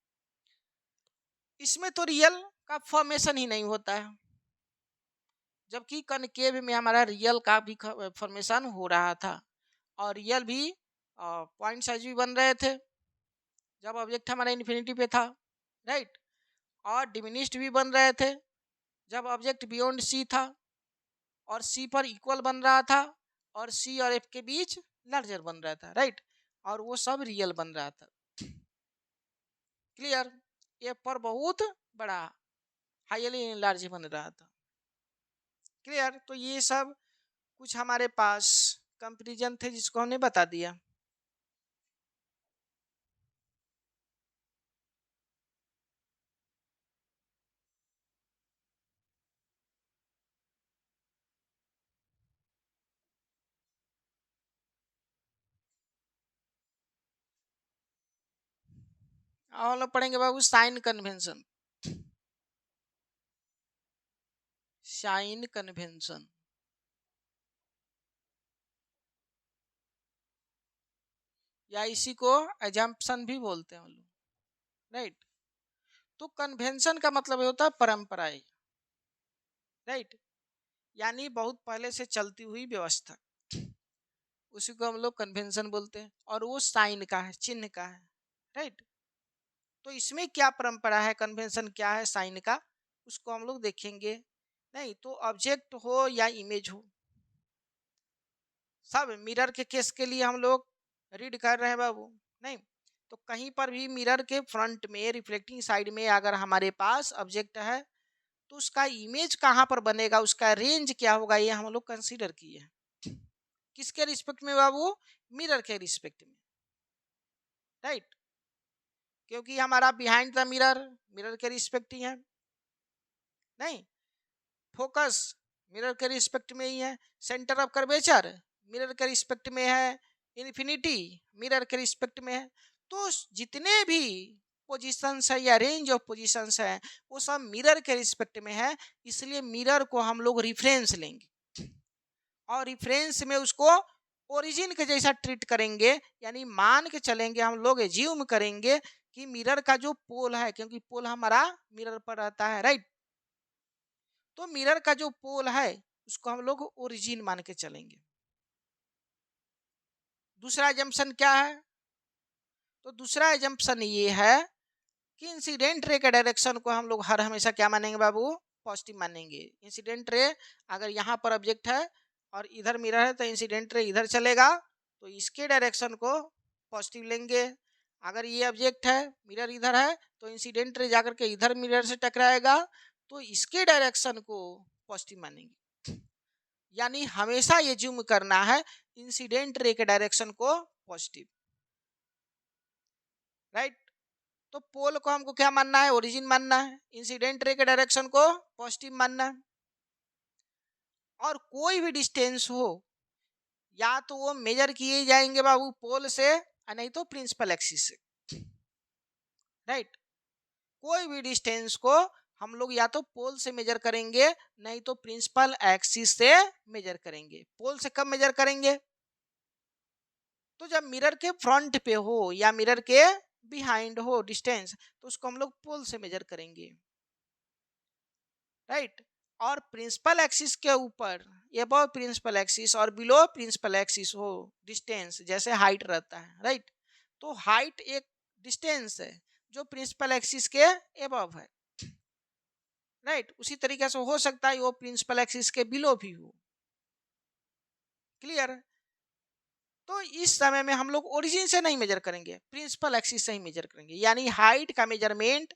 इसमें तो रियल का फॉर्मेशन ही नहीं होता है, जबकि कनकेव में हमारा रियल का भी फॉर्मेशन हो रहा था और रियल भी पॉइंट साइज भी बन रहे थे जब ऑब्जेक्ट हमारा इन्फिनिटी पे था, राइट। और डिमिनिश्ड भी बन रहे थे जब ऑब्जेक्ट बियॉन्ड सी था और सी पर इक्वल बन रहा था और सी और एफ के बीच लार्जर बन रहा था, राइट। और वो सब रियल बन रहा था। क्लियर? एफ पर बहुत बड़ा हाईली लार्ज बन रहा था। क्लियर? तो ये सब कुछ हमारे पास कंपैरिजन थे जिसको हमने बता दिया। और हम लोग पढ़ेंगे बाबू साइन कन्वेंशन। साइन कन्वेंशन या इसी को एजम्पशन भी बोलते हैं हम लोग, राइट। तो कन्वेंशन का मतलब होता है परंपराएं, राइट, यानी बहुत पहले से चलती हुई व्यवस्था, उसी को हम लोग कन्वेंशन बोलते हैं। और वो साइन का है, चिन्ह का है, राइट। तो इसमें क्या परंपरा है, कन्वेंशन क्या है साइन का, उसको हम लोग देखेंगे। नहीं तो ऑब्जेक्ट हो या इमेज हो, सब मिरर के केस के लिए हम लोग रीड कर रहे हैं बाबू। नहीं तो कहीं पर भी मिरर के फ्रंट में रिफ्लेक्टिंग साइड में अगर हमारे पास ऑब्जेक्ट है तो उसका इमेज कहाँ पर बनेगा, उसका रेंज क्या होगा, ये हम लोग कंसीडर किए। किसके रिस्पेक्ट में बाबू? मिरर के रिस्पेक्ट में, राइट। क्योंकि हमारा बिहाइंड द मिरर मिरर के रिस्पेक्ट ही है, नहीं। फोकस मिरर के रिस्पेक्ट में ही है, सेंटर ऑफ कर्वेचर मिरर के रिस्पेक्ट में है, इन्फिनिटी मिरर के रिस्पेक्ट में है। तो जितने भी पोजीशंस है या रेंज ऑफ पोजीशंस है वो सब मिरर के रिस्पेक्ट में है, इसलिए मिरर को हम लोग रिफरेंस लेंगे और रिफरेंस में उसको ओरिजिन के जैसा ट्रीट करेंगे, यानी मान के चलेंगे, हम लोग एज्यूम करेंगे कि मिरर का जो पोल है, क्योंकि पोल हमारा मिरर पर रहता है, राइट, तो मिरर का जो पोल है उसको हम लोग ओरिजिन मान के चलेंगे। दूसरा एजम्पशन क्या है? तो दूसरा एजम्पशन ये है कि इंसिडेंट रे के डायरेक्शन को हम लोग हर हमेशा क्या मानेंगे बाबू? पॉजिटिव मानेंगे। इंसिडेंट रे अगर यहाँ पर ऑब्जेक्ट है और इधर मिरर है तो इंसिडेंट रे इधर चलेगा, तो इसके डायरेक्शन को पॉजिटिव लेंगे। अगर ये ऑब्जेक्ट है, मिरर इधर है, तो इंसिडेंट रे जाकर के इधर मिरर से टकराएगा, तो इसके डायरेक्शन को पॉजिटिव मानेंगे। यानी हमेशा ये जूम करना है इंसिडेंट रे के डायरेक्शन को पॉजिटिव, राइट। तो पोल को हमको क्या मानना है? ओरिजिन मानना है। इंसिडेंट रे के डायरेक्शन को पॉजिटिव मानना है। और कोई भी डिस्टेंस हो, या तो वो मेजर किए जाएंगे बाबू पोल से, नहीं तो प्रिंसिपल एक्सिस से, राइट। कोई भी डिस्टेंस को हम लोग या तो पोल से मेजर करेंगे, नहीं तो प्रिंसिपल एक्सिस से मेजर करेंगे। पोल से कब मेजर करेंगे? तो जब मिरर के फ्रंट पे हो या मिरर के बिहाइंड हो डिस्टेंस, तो उसको हम लोग पोल से मेजर करेंगे, राइट। और प्रिंसिपल एक्सिस के ऊपर, अबव प्रिंसिपल एक्सिस और बिलो प्रिंसिपल एक्सिस हो डिस्टेंस, जैसे हाइट रहता है, राइट, तो हाइट एक डिस्टेंस है जो प्रिंसिपल एक्सिस के अबव है, राइट। उसी तरीके से हो सकता है वो प्रिंसिपल एक्सिस के बिलो भी हो। क्लियर? तो इस समय में हम लोग ओरिजिन से नहीं मेजर करेंगे, प्रिंसिपल एक्सिस से ही मेजर करेंगे। यानी हाइट का मेजरमेंट,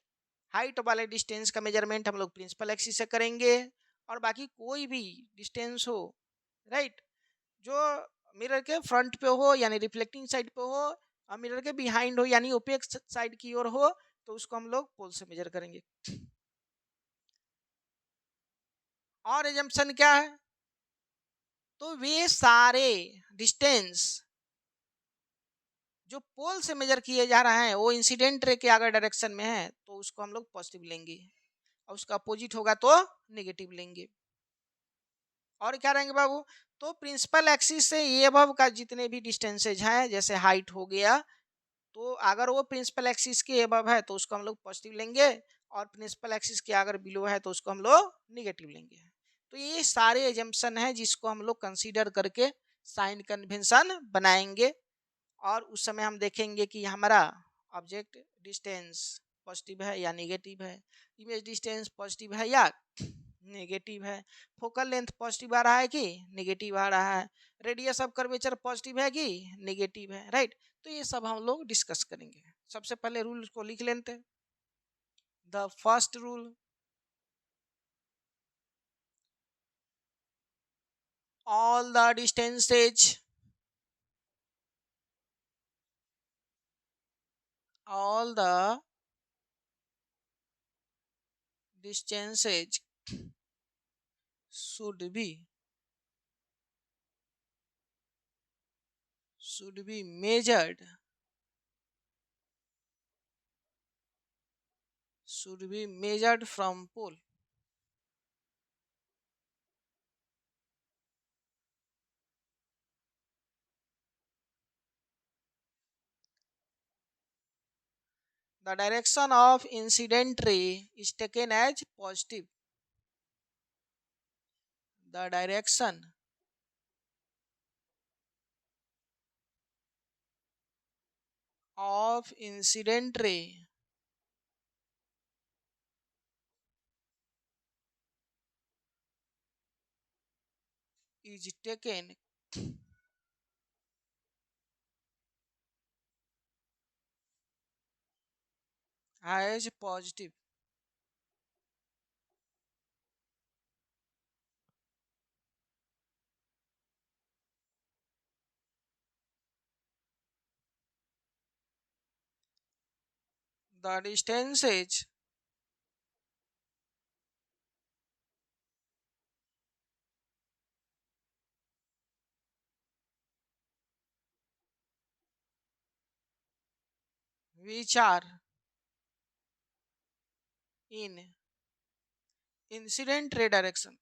हाइट वाले डिस्टेंस का मेजरमेंट हम लोग प्रिंसिपल एक्सिस से करेंगे, और बाकी कोई भी डिस्टेंस हो, राइट, जो मिरर के फ्रंट पे हो यानी रिफ्लेक्टिंग साइड पे हो, और मिरर के बिहाइंड हो यानी ओपेक साइड की ओर हो, तो उसको हम लोग पोल से मेजर करेंगे। और एजम्पशन क्या है? तो वे सारे डिस्टेंस जो पोल से मेजर किए जा रहे हैं वो इंसिडेंट रे के अगर डायरेक्शन में है तो उसको हम लोग पॉजिटिव लेंगे, और उसका अपोजिट होगा तो नेगेटिव लेंगे। और क्या रहेंगे बाबू? तो प्रिंसिपल एक्सिस से ये अबव का जितने भी डिस्टेंसेज हैं, जैसे हाइट हो गया, तो अगर वो प्रिंसिपल एक्सिस के अबव है तो उसको हम लोग पॉजिटिव लेंगे, और प्रिंसिपल एक्सिस के अगर बिलो है तो उसको हम लोग निगेटिव लेंगे। तो ये सारे एजम्पशन हैं जिसको हम लोग कंसीडर करके साइन कन्वेंशन बनाएंगे, और उस समय हम देखेंगे कि हमारा ऑब्जेक्ट डिस्टेंस पॉजिटिव है या नेगेटिव है, इमेज डिस्टेंस पॉजिटिव है या नेगेटिव है, फोकल लेंथ पॉजिटिव आ रहा है कि नेगेटिव आ रहा है, रेडियस ऑफ कर्वेचर पॉजिटिव है कि नेगेटिव है, राइट। तो ये सब हम लोग डिस्कस करेंगे। सबसे पहले रूल को लिख लेते हैं। The first rule, all the distances, all the distances should be measured, should be measured from pole. The direction of incident ray is taken as positive. The direction of incident ray is taken as positive. The distances which are in incident ray direction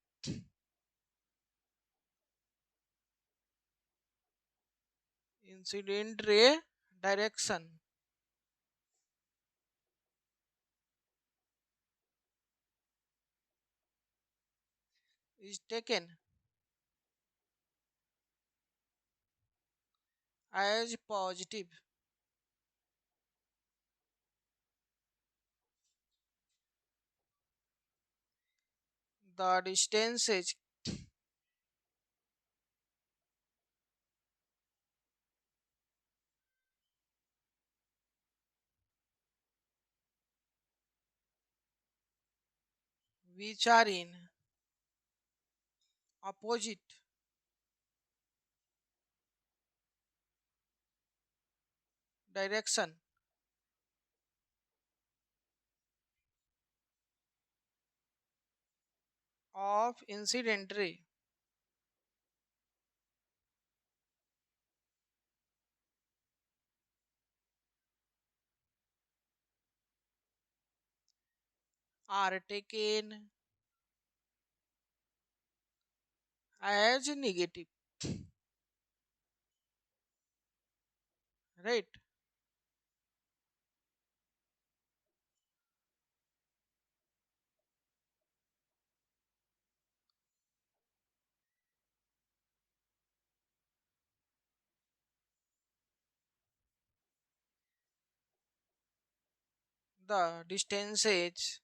incident ray direction is taken as positive. The distances which are in opposite direction of incident ray are taken as negative, right? The distances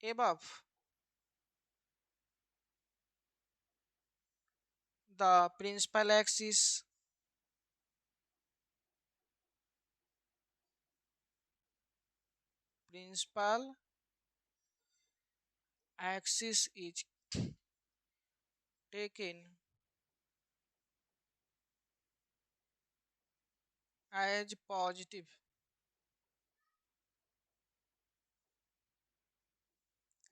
above the principal axis principal axis is taken as positive,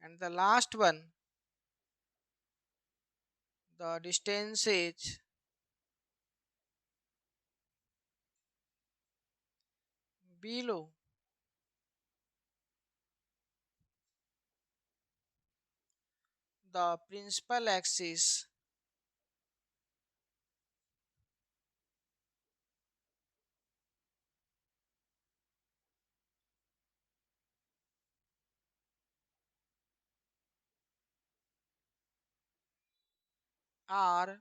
and the last one, the distances below the principal axis are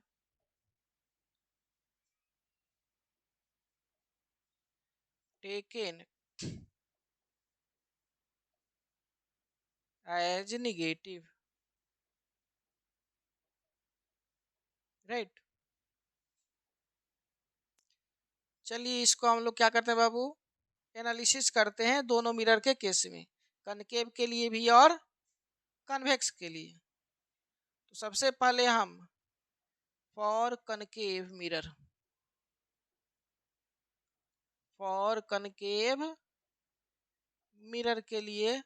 taken as negative, right? चलिए इसको हम लोग क्या करते हैं बाबू, analysis करते हैं दोनों मिरर के केस में, कनकेव के लिए भी और कन्वेक्स के लिए। तो सबसे पहले हम for concave mirror, for concave mirror के लिए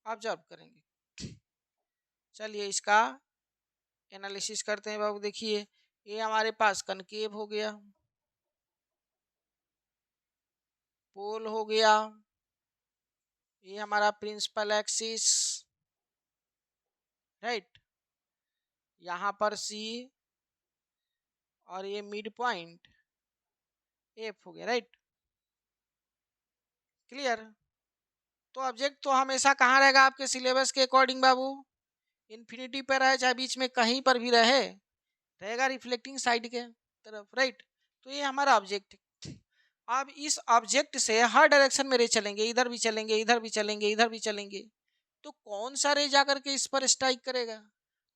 ऑब्जर्व करेंगे। चलिए इसका एनालिसिस करते हैं बाबू। देखिए ये हमारे पास कनकेव हो गया, पोल हो गया, ये हमारा प्रिंसिपल एक्सिस, राइट, यहाँ पर सी और ये मिड पॉइंट एफ हो गया, राइट, क्लियर। तो ऑब्जेक्ट तो हमेशा कहाँ रहेगा आपके सिलेबस के अकॉर्डिंग बाबू, इन्फिनिटी पर रहे चाहे बीच में कहीं पर भी रहे, रहेगा रिफ्लेक्टिंग साइड के तरफ, राइट। तो ये हमारा ऑब्जेक्ट है। अब इस ऑब्जेक्ट से हर डायरेक्शन में रे चलेंगे, इधर भी चलेंगे, इधर भी चलेंगे, इधर भी चलेंगे, तो कौन सा रे जाकर के इस पर स्ट्राइक करेगा?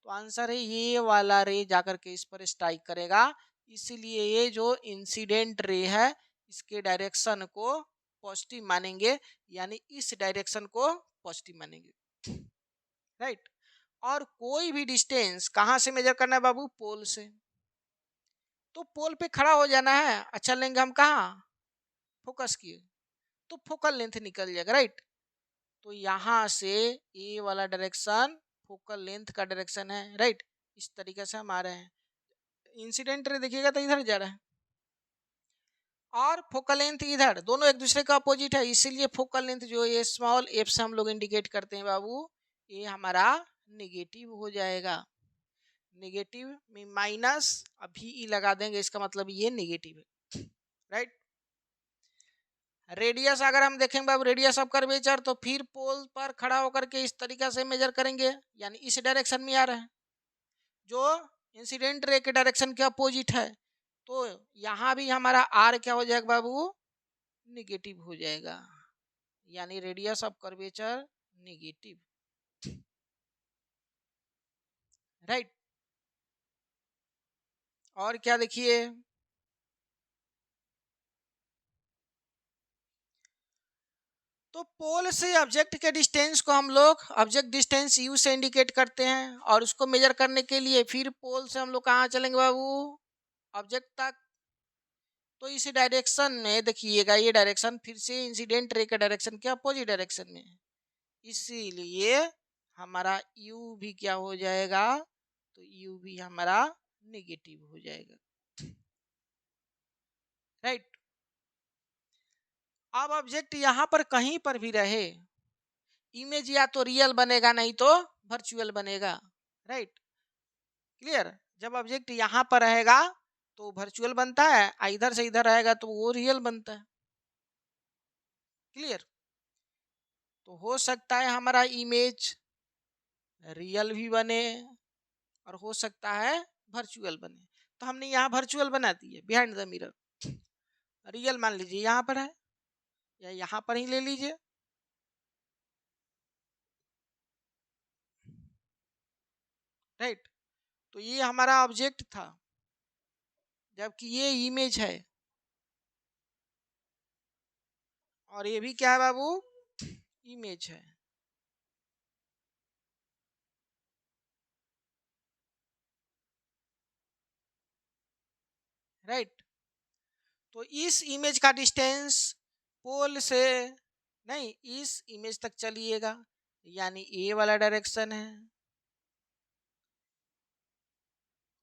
तो आंसर है ये वाला रे जाकर के इस पर स्ट्राइक करेगा। इसलिए ये जो इंसिडेंट रे है इसके डायरेक्शन को पॉजिटिव मानेंगे, यानी इस डायरेक्शन को पॉजिटिव मानेंगे, राइट। और कोई भी डिस्टेंस कहाँ से मेजर करना है बाबू, पोल से। तो पोल पे खड़ा हो जाना है, अच्छा लेंगे हम कहाँ, फोकस किए, तो फोकल लेंथ निकल जाएगा, राइट। तो यहाँ से ए वाला डायरेक्शन फोकल लेंथ का डायरेक्शन है, राइट। इस तरीके से हम आ रहे हैं, इंसिडेंट रे देखिएगा तो इधर जा रहा है और फोकल लेंथ इधर, दोनों एक दूसरे का अपोजिट है, इसीलिए फोकल लेंथ जो ये स्मॉल एफ से हम लोग इंडिकेट करते हैं बाबू, ये हमारा निगेटिव हो जाएगा। निगेटिव में माइनस अभी ई लगा देंगे, इसका मतलब ये निगेटिव है, राइट। रेडियस अगर हम देखेंगे बाबू रेडियस ऑफ कर्वेचर तो फिर पोल पर खड़ा होकर के इस तरीका से मेजर करेंगे, यानी इस डायरेक्शन में आ रहा है जो इंसिडेंट रे के डायरेक्शन के अपोजिट है। तो यहाँ भी हमारा आर क्या हो जाएगा बाबू, निगेटिव हो जाएगा, यानी radius of curvature negative, right. और क्या देखिए, तो पोल से ऑब्जेक्ट के डिस्टेंस को हम लोग ऑब्जेक्ट डिस्टेंस यू से इंडिकेट करते हैं, और उसको मेजर करने के लिए फिर पोल से हम लोग कहाँ चलेंगे बाबू, ऑब्जेक्ट तक। तो इस डायरेक्शन में देखिएगा, ये डायरेक्शन फिर से इंसिडेंट रे के डायरेक्शन के अपोजिट डायरेक्शन में है, इसीलिए हमारा यू भी क्या हो जाएगा, तो यू भी हमारा निगेटिव हो जाएगा, राइट। अब ऑब्जेक्ट यहाँ पर कहीं पर भी रहे, इमेज या तो रियल बनेगा नहीं तो वर्चुअल बनेगा, राइट, क्लियर। जब ऑब्जेक्ट यहाँ पर रहेगा तो वर्चुअल बनता है, इधर से इधर रहेगा तो वो रियल बनता है, क्लियर। तो हो सकता है हमारा इमेज रियल भी बने और हो सकता है वर्चुअल बने। तो हमने यहाँ वर्चुअल बना दी है बिहाइंड द मिरर, रियल मान लीजिए यहाँ पर है या यहाँ पर ही ले लीजिए, राइट। तो ये हमारा ऑब्जेक्ट था जबकि ये इमेज है, और ये भी क्या है बाबू, इमेज है, राइट। तो इस इमेज का डिस्टेंस पोल से नहीं इस इमेज तक चलिएगा, यानी ए वाला डायरेक्शन है,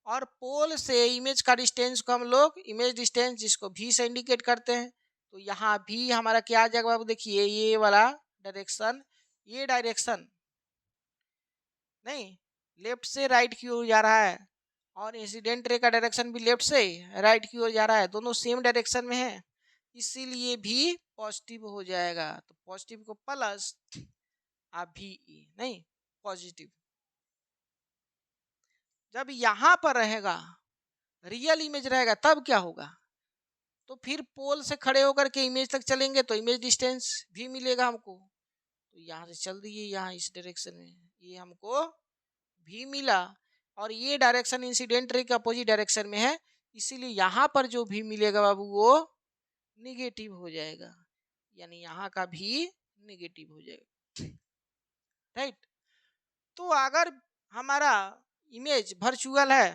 और पोल से इमेज का डिस्टेंस को हम लोग इमेज डिस्टेंस जिसको भी से इंडिकेट करते हैं। तो यहाँ भी हमारा क्या आ जाएगा बाबू, देखिए ये वाला डायरेक्शन, ये डायरेक्शन नहीं लेफ्ट से राइट की ओर जा रहा है, और इंसिडेंट रे का डायरेक्शन भी लेफ्ट से राइट की ओर जा रहा है, दोनों सेम डायरेक्शन में है, इसीलिए भी पॉजिटिव हो जाएगा। तो पॉजिटिव को प्लस, आप भी नहीं पॉजिटिव। जब यहाँ पर रहेगा रियल इमेज रहेगा तब क्या होगा, तो फिर पोल से खड़े होकर के इमेज तक चलेंगे तो इमेज डिस्टेंस भी मिलेगा हमको। तो यहाँ से चल दिए यहाँ इस डायरेक्शन में, ये हमको भी मिला, और ये डायरेक्शन इंसिडेंट रे के अपोजिट डायरेक्शन में है, इसीलिए यहाँ पर जो भी मिलेगा बाबू वो निगेटिव हो जाएगा, यानी यहाँ का भी निगेटिव हो जाएगा, राइट। तो अगर हमारा इमेज वर्चुअल है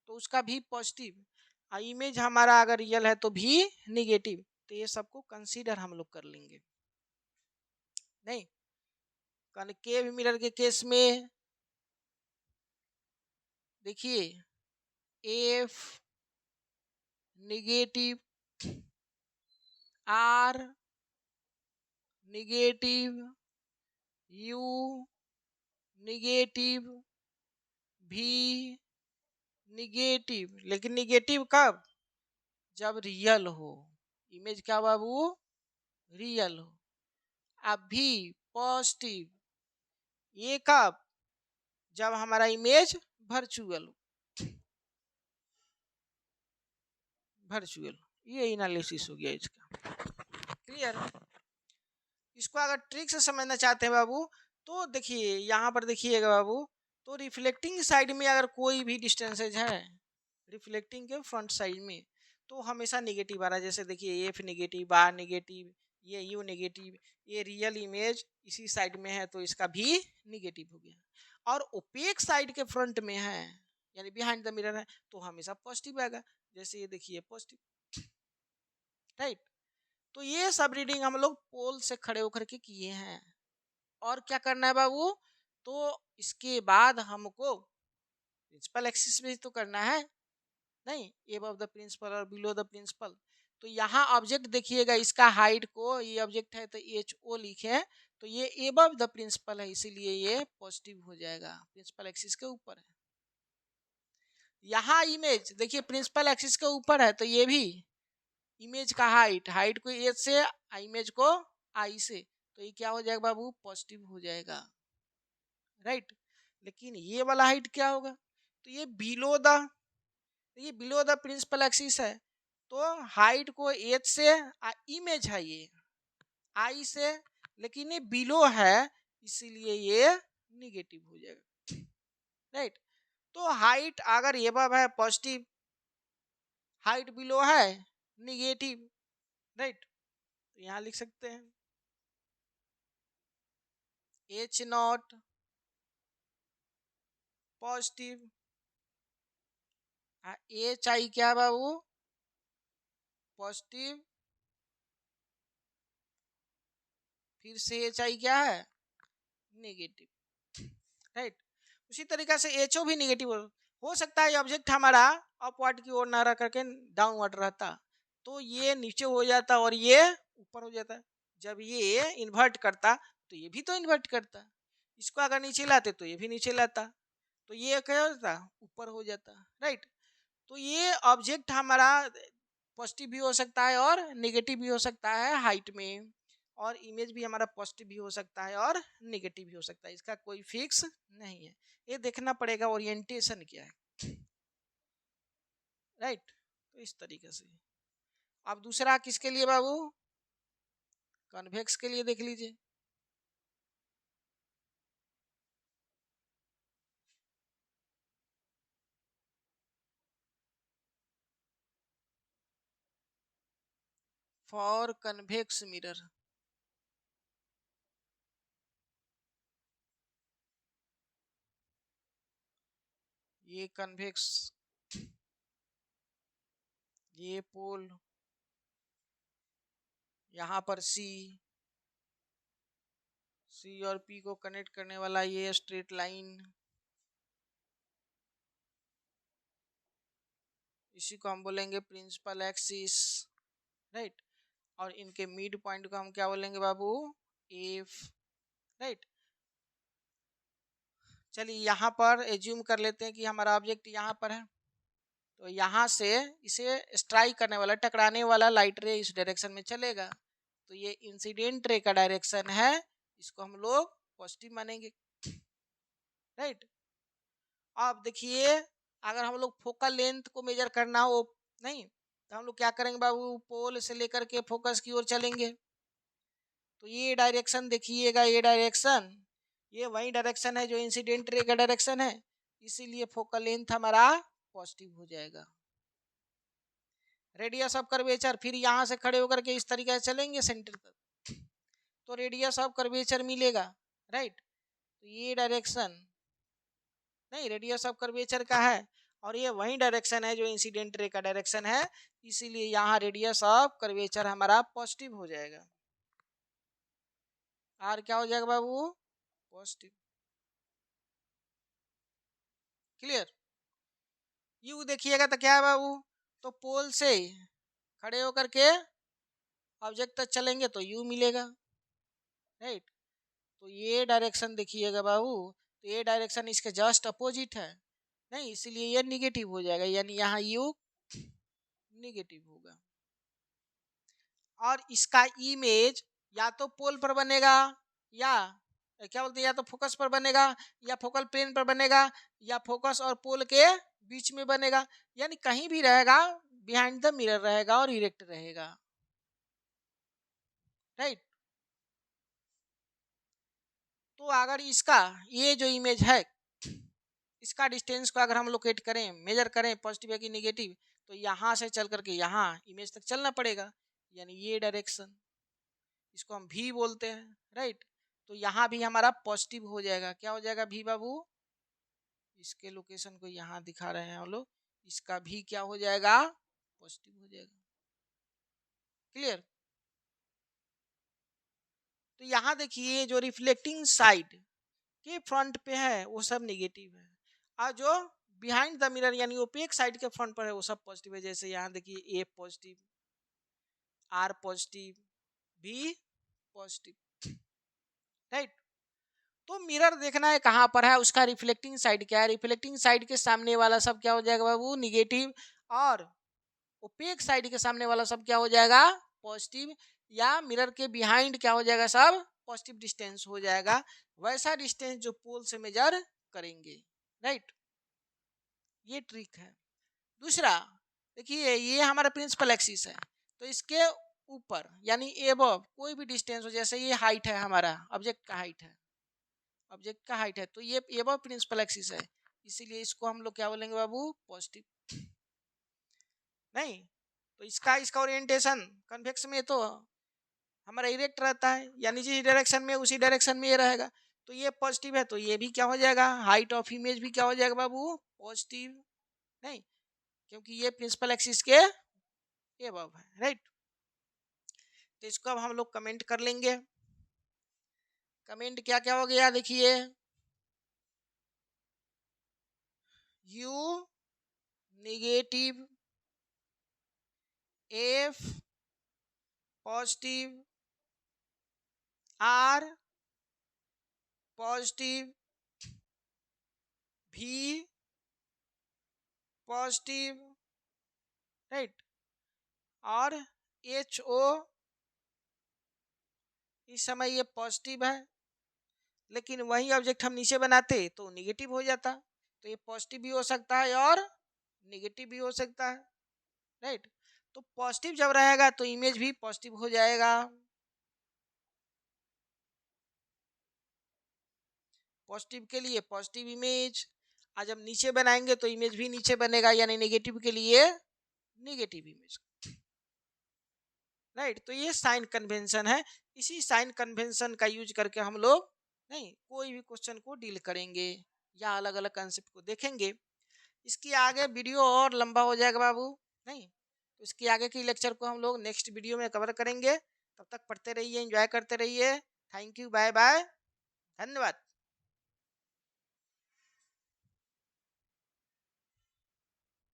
तो उसका भी पॉजिटिव, और इमेज हमारा अगर रियल है तो भी निगेटिव। तो ये सबको कंसीडर हम लोग कर लेंगे, नहीं कनकेव मिरर के केस में देखिए F negative, R negative, U negative, V negative, लेकिन निगेटिव कब, जब रियल हो, इमेज क्या बाबू रियल हो। अब भी पॉजिटिव, ये कब, जब हमारा इमेज वर्चुअल हो, वर्चुअल। ये एनालिसिस हो गया इसका, क्लियर। इसको अगर ट्रिक से समझना चाहते हैं बाबू तो देखिए यहाँ पर देखिएगा बाबू, तो रिफ्लेक्टिंग साइड में अगर कोई भी डिस्टेंसेज है रिफ्लेक्टिंग के फ्रंट साइड में तो हमेशा निगेटिव आ रहा है, जैसे देखिए एफ निगेटिव, आर निगेटिव, ये यू निगेटिव, ये रियल इमेज इसी साइड में है तो इसका भी निगेटिव हो गया। और ओपेक साइड के फ्रंट में है यानी बिहाइंड द मिरर है तो हमेशा पॉजिटिव आएगा, जैसे ये देखिए पॉजिटिव, राइट। तो ये सब रीडिंग हम लोग पोल से खड़े होकर के किए हैं। और क्या करना है बाबू, तो इसके बाद हमको प्रिंसिपल एक्सिस में तो करना है, नहीं एबव द प्रिंसिपल और बिलो द प्रिंसिपल। तो यहाँ ऑब्जेक्ट देखिएगा, इसका हाइट को, ये ऑब्जेक्ट है तो एच ओ लिखे हैं, तो ये एबव द प्रिंसिपल है इसीलिए ये पॉजिटिव हो जाएगा, प्रिंसिपल एक्सिस के ऊपर है। यहाँ इमेज देखिए प्रिंसिपल एक्सिस के ऊपर है तो ये भी इमेज का हाइट, हाइट को एच से, इमेज को आई से, तो ये क्या हो जाएगा बाबू, पॉजिटिव हो जाएगा, राइट। लेकिन ये वाला हाइट क्या होगा, तो ये बिलो द प्रिंसिपल एक्सिस है, तो हाइट को एच से, इमेज है ये आई से, लेकिन ये बिलो है, इसीलिए ये निगेटिव हो जाएगा, राइट। तो हाइट अगर एबव है पॉजिटिव, हाइट बिलो है निगेटिव, राइट। तो यहाँ लिख सकते हैं H not positive, H I क्या बाबू, पॉजिटिव, फिर से एच आई क्या है, नेगेटिव, राइट। उसी तरीका से एच ओ भी नेगेटिव हो सकता है, ऑब्जेक्ट हमारा अपवर्ड की ओर ना रह करके डाउनवर्ड रहता, तो ये नीचे हो जाता और ये ऊपर हो जाता। जब ये इन्वर्ट करता तो ये भी तो इन्वर्ट करता, इसको अगर नीचे लाते तो ये भी नीचे लाता, तो ये क्या होता, ऊपर हो जाता, राइट। तो ये ऑब्जेक्ट हमारा पॉजिटिव भी हो सकता है और नेगेटिव भी हो सकता है हाइट में, और इमेज भी हमारा पॉजिटिव भी हो सकता है और नेगेटिव भी हो सकता है, इसका कोई फिक्स नहीं है, ये देखना पड़ेगा ओरिएंटेशन क्या है, राइट। तो इस तरीके से अब दूसरा किसके लिए बाबू, कन्वेक्स के लिए देख लीजिए। फॉर कन्वेक्स मिरर, ये कन्वेक्स, ये पोल, यहाँ पर सी और पी को कनेक्ट करने वाला ये स्ट्रेट लाइन, इसी को हम बोलेंगे प्रिंसिपल एक्सिस, राइट। और इनके मिड पॉइंट को हम क्या बोलेंगे बाबू, एफ, राइट। चलिए यहाँ पर एज्यूम कर लेते हैं कि हमारा ऑब्जेक्ट यहाँ पर है, तो यहाँ से इसे स्ट्राइक करने वाला, टकराने वाला लाइट रे इस डायरेक्शन में चलेगा, तो ये इंसिडेंट रे का डायरेक्शन है, इसको हम लोग पॉजिटिव मानेंगे, राइट। अब देखिए अगर हम लोग फोकल लेंथ को मेजर करना हो नहीं, तो हम लोग क्या करेंगे बाबू, पोल से लेकर के फोकस की ओर चलेंगे, तो ये डायरेक्शन देखिएगा, ये वही डायरेक्शन है जो इंसिडेंट रे का डायरेक्शन है, इसीलिए फोकल लेंथ हमारा पॉजिटिव हो जाएगा। रेडियस ऑफ कर्वेचर, फिर यहाँ से खड़े होकर के इस तरीके से चलेंगे सेंटर तक, तो रेडियस ऑफ कर्वेचर मिलेगा, राइट। तो ये डायरेक्शन नहीं, रेडियस ऑफ कर्वेचर का है, और ये वही डायरेक्शन है जो इंसिडेंट रे का डायरेक्शन है, इसीलिए यहाँ रेडियस ऑफ कर्वेचर हमारा पॉजिटिव हो जाएगा, आर क्या हो जाएगा बाबू, पॉजिटिव, क्लियर। यू देखिएगा तो क्या है बाबू, तो पोल से खड़े होकर के ऑब्जेक्ट तक चलेंगे तो यू मिलेगा, राइट। तो ये डायरेक्शन देखिएगा बाबू, तो ये डायरेक्शन इसके जस्ट अपोजिट है, नहीं, इसीलिए ये निगेटिव हो जाएगा, यानी यहाँ यू निगेटिव होगा, और इसका इमेज या तो पोल पर बनेगा, या क्या बोलते हैं, या तो फोकस पर बनेगा, या फोकल प्लेन पर बनेगा, या फोकस और पोल के बीच में बनेगा, यानी कहीं भी रहेगा, बिहाइंड द मिरर रहेगा और इरेक्ट रहेगा, राइट। तो अगर इसका ये जो इमेज है, इसका डिस्टेंस को अगर हम लोकेट करें, मेजर करें पॉजिटिव है कि नेगेटिव, तो यहाँ से चल करके यहाँ इमेज तक चलना पड़ेगा, यानी ये डायरेक्शन, इसको हम भी बोलते हैं, राइट। तो यहाँ भी हमारा पॉजिटिव हो जाएगा, क्या हो जाएगा भी बाबू, इसके लोकेशन को यहाँ दिखा रहे हैं हम लोग, इसका भी क्या हो जाएगा, पॉजिटिव हो जाएगा, क्लियर। तो यहाँ देखिए जो रिफ्लेक्टिंग साइड के फ्रंट पे है वो सब नेगेटिव है, और जो बिहाइंड द मिरर यानी ओपेक साइड के फ्रंट पर है वो सब पॉजिटिव है, जैसे यहाँ देखिए A positive, R positive, B positive, right. तो मिरर देखना है कहाँ पर है, उसका रिफ्लेक्टिंग साइड क्या है, रिफ्लेक्टिंग साइड के सामने वाला सब क्या हो जाएगा बाबू, निगेटिव, और ओपेक साइड के सामने वाला सब क्या हो जाएगा, पॉजिटिव, या मिरर के बिहाइंड क्या हो जाएगा, सब पॉजिटिव डिस्टेंस हो जाएगा, वैसा डिस्टेंस जो पोल से मेजर करेंगे, राइट। ये ट्रिक है। दूसरा देखिए, ये हमारा प्रिंसिपल एक्सिस है, तो इसके ऊपर यानी एबव कोई भी डिस्टेंस हो, जैसे ये हाइट है, हमारा ऑब्जेक्ट का हाइट है, ऑब्जेक्ट का हाइट है, तो ये एबव प्रिंसिपल एक्सिस है, इसीलिए इसको हम लोग क्या बोलेंगे बाबू, पॉजिटिव। नहीं तो इसका ओरिएंटेशन कन्वेक्स में तो हमारा इरेक्ट रहता है, यानी जिस डायरेक्शन में उसी डायरेक्शन में ये रहेगा, तो ये पॉजिटिव है, तो ये भी क्या हो जाएगा, हाइट ऑफ इमेज भी क्या हो जाएगा बाबू, पॉजिटिव। नहीं, क्योंकि ये प्रिंसिपल एक्सिस के एबव है, राइट। तो इसको अब हम लोग कमेंट कर लेंगे। कमेंट क्या क्या हो गया, देखिए, U negative, F positive, R positive, V positive, right, और एच ओ इस समय ये पॉजिटिव है, लेकिन वही ऑब्जेक्ट हम नीचे बनाते तो निगेटिव हो जाता, तो ये पॉजिटिव भी हो सकता है और निगेटिव भी हो सकता है, राइट। तो पॉजिटिव जब रहेगा तो इमेज भी पॉजिटिव हो जाएगा, पॉजिटिव के लिए पॉजिटिव इमेज, आज जब नीचे बनाएंगे तो इमेज भी नीचे बनेगा, यानी नेगेटिव के लिए नेगेटिव इमेज, राइट। तो ये साइन कन्वेंशन है, इसी साइन कन्वेंशन का यूज करके हम लोग नहीं कोई भी क्वेश्चन को डील करेंगे या अलग अलग कंसेप्ट को देखेंगे। इसकी आगे वीडियो और लंबा हो जाएगा बाबू, नहीं तो इसके आगे की लेक्चर को हम लोग नेक्स्ट वीडियो में कवर करेंगे। तब तक पढ़ते रहिए, एंजॉय करते रहिए। थैंक यू, बाय बाय, धन्यवाद।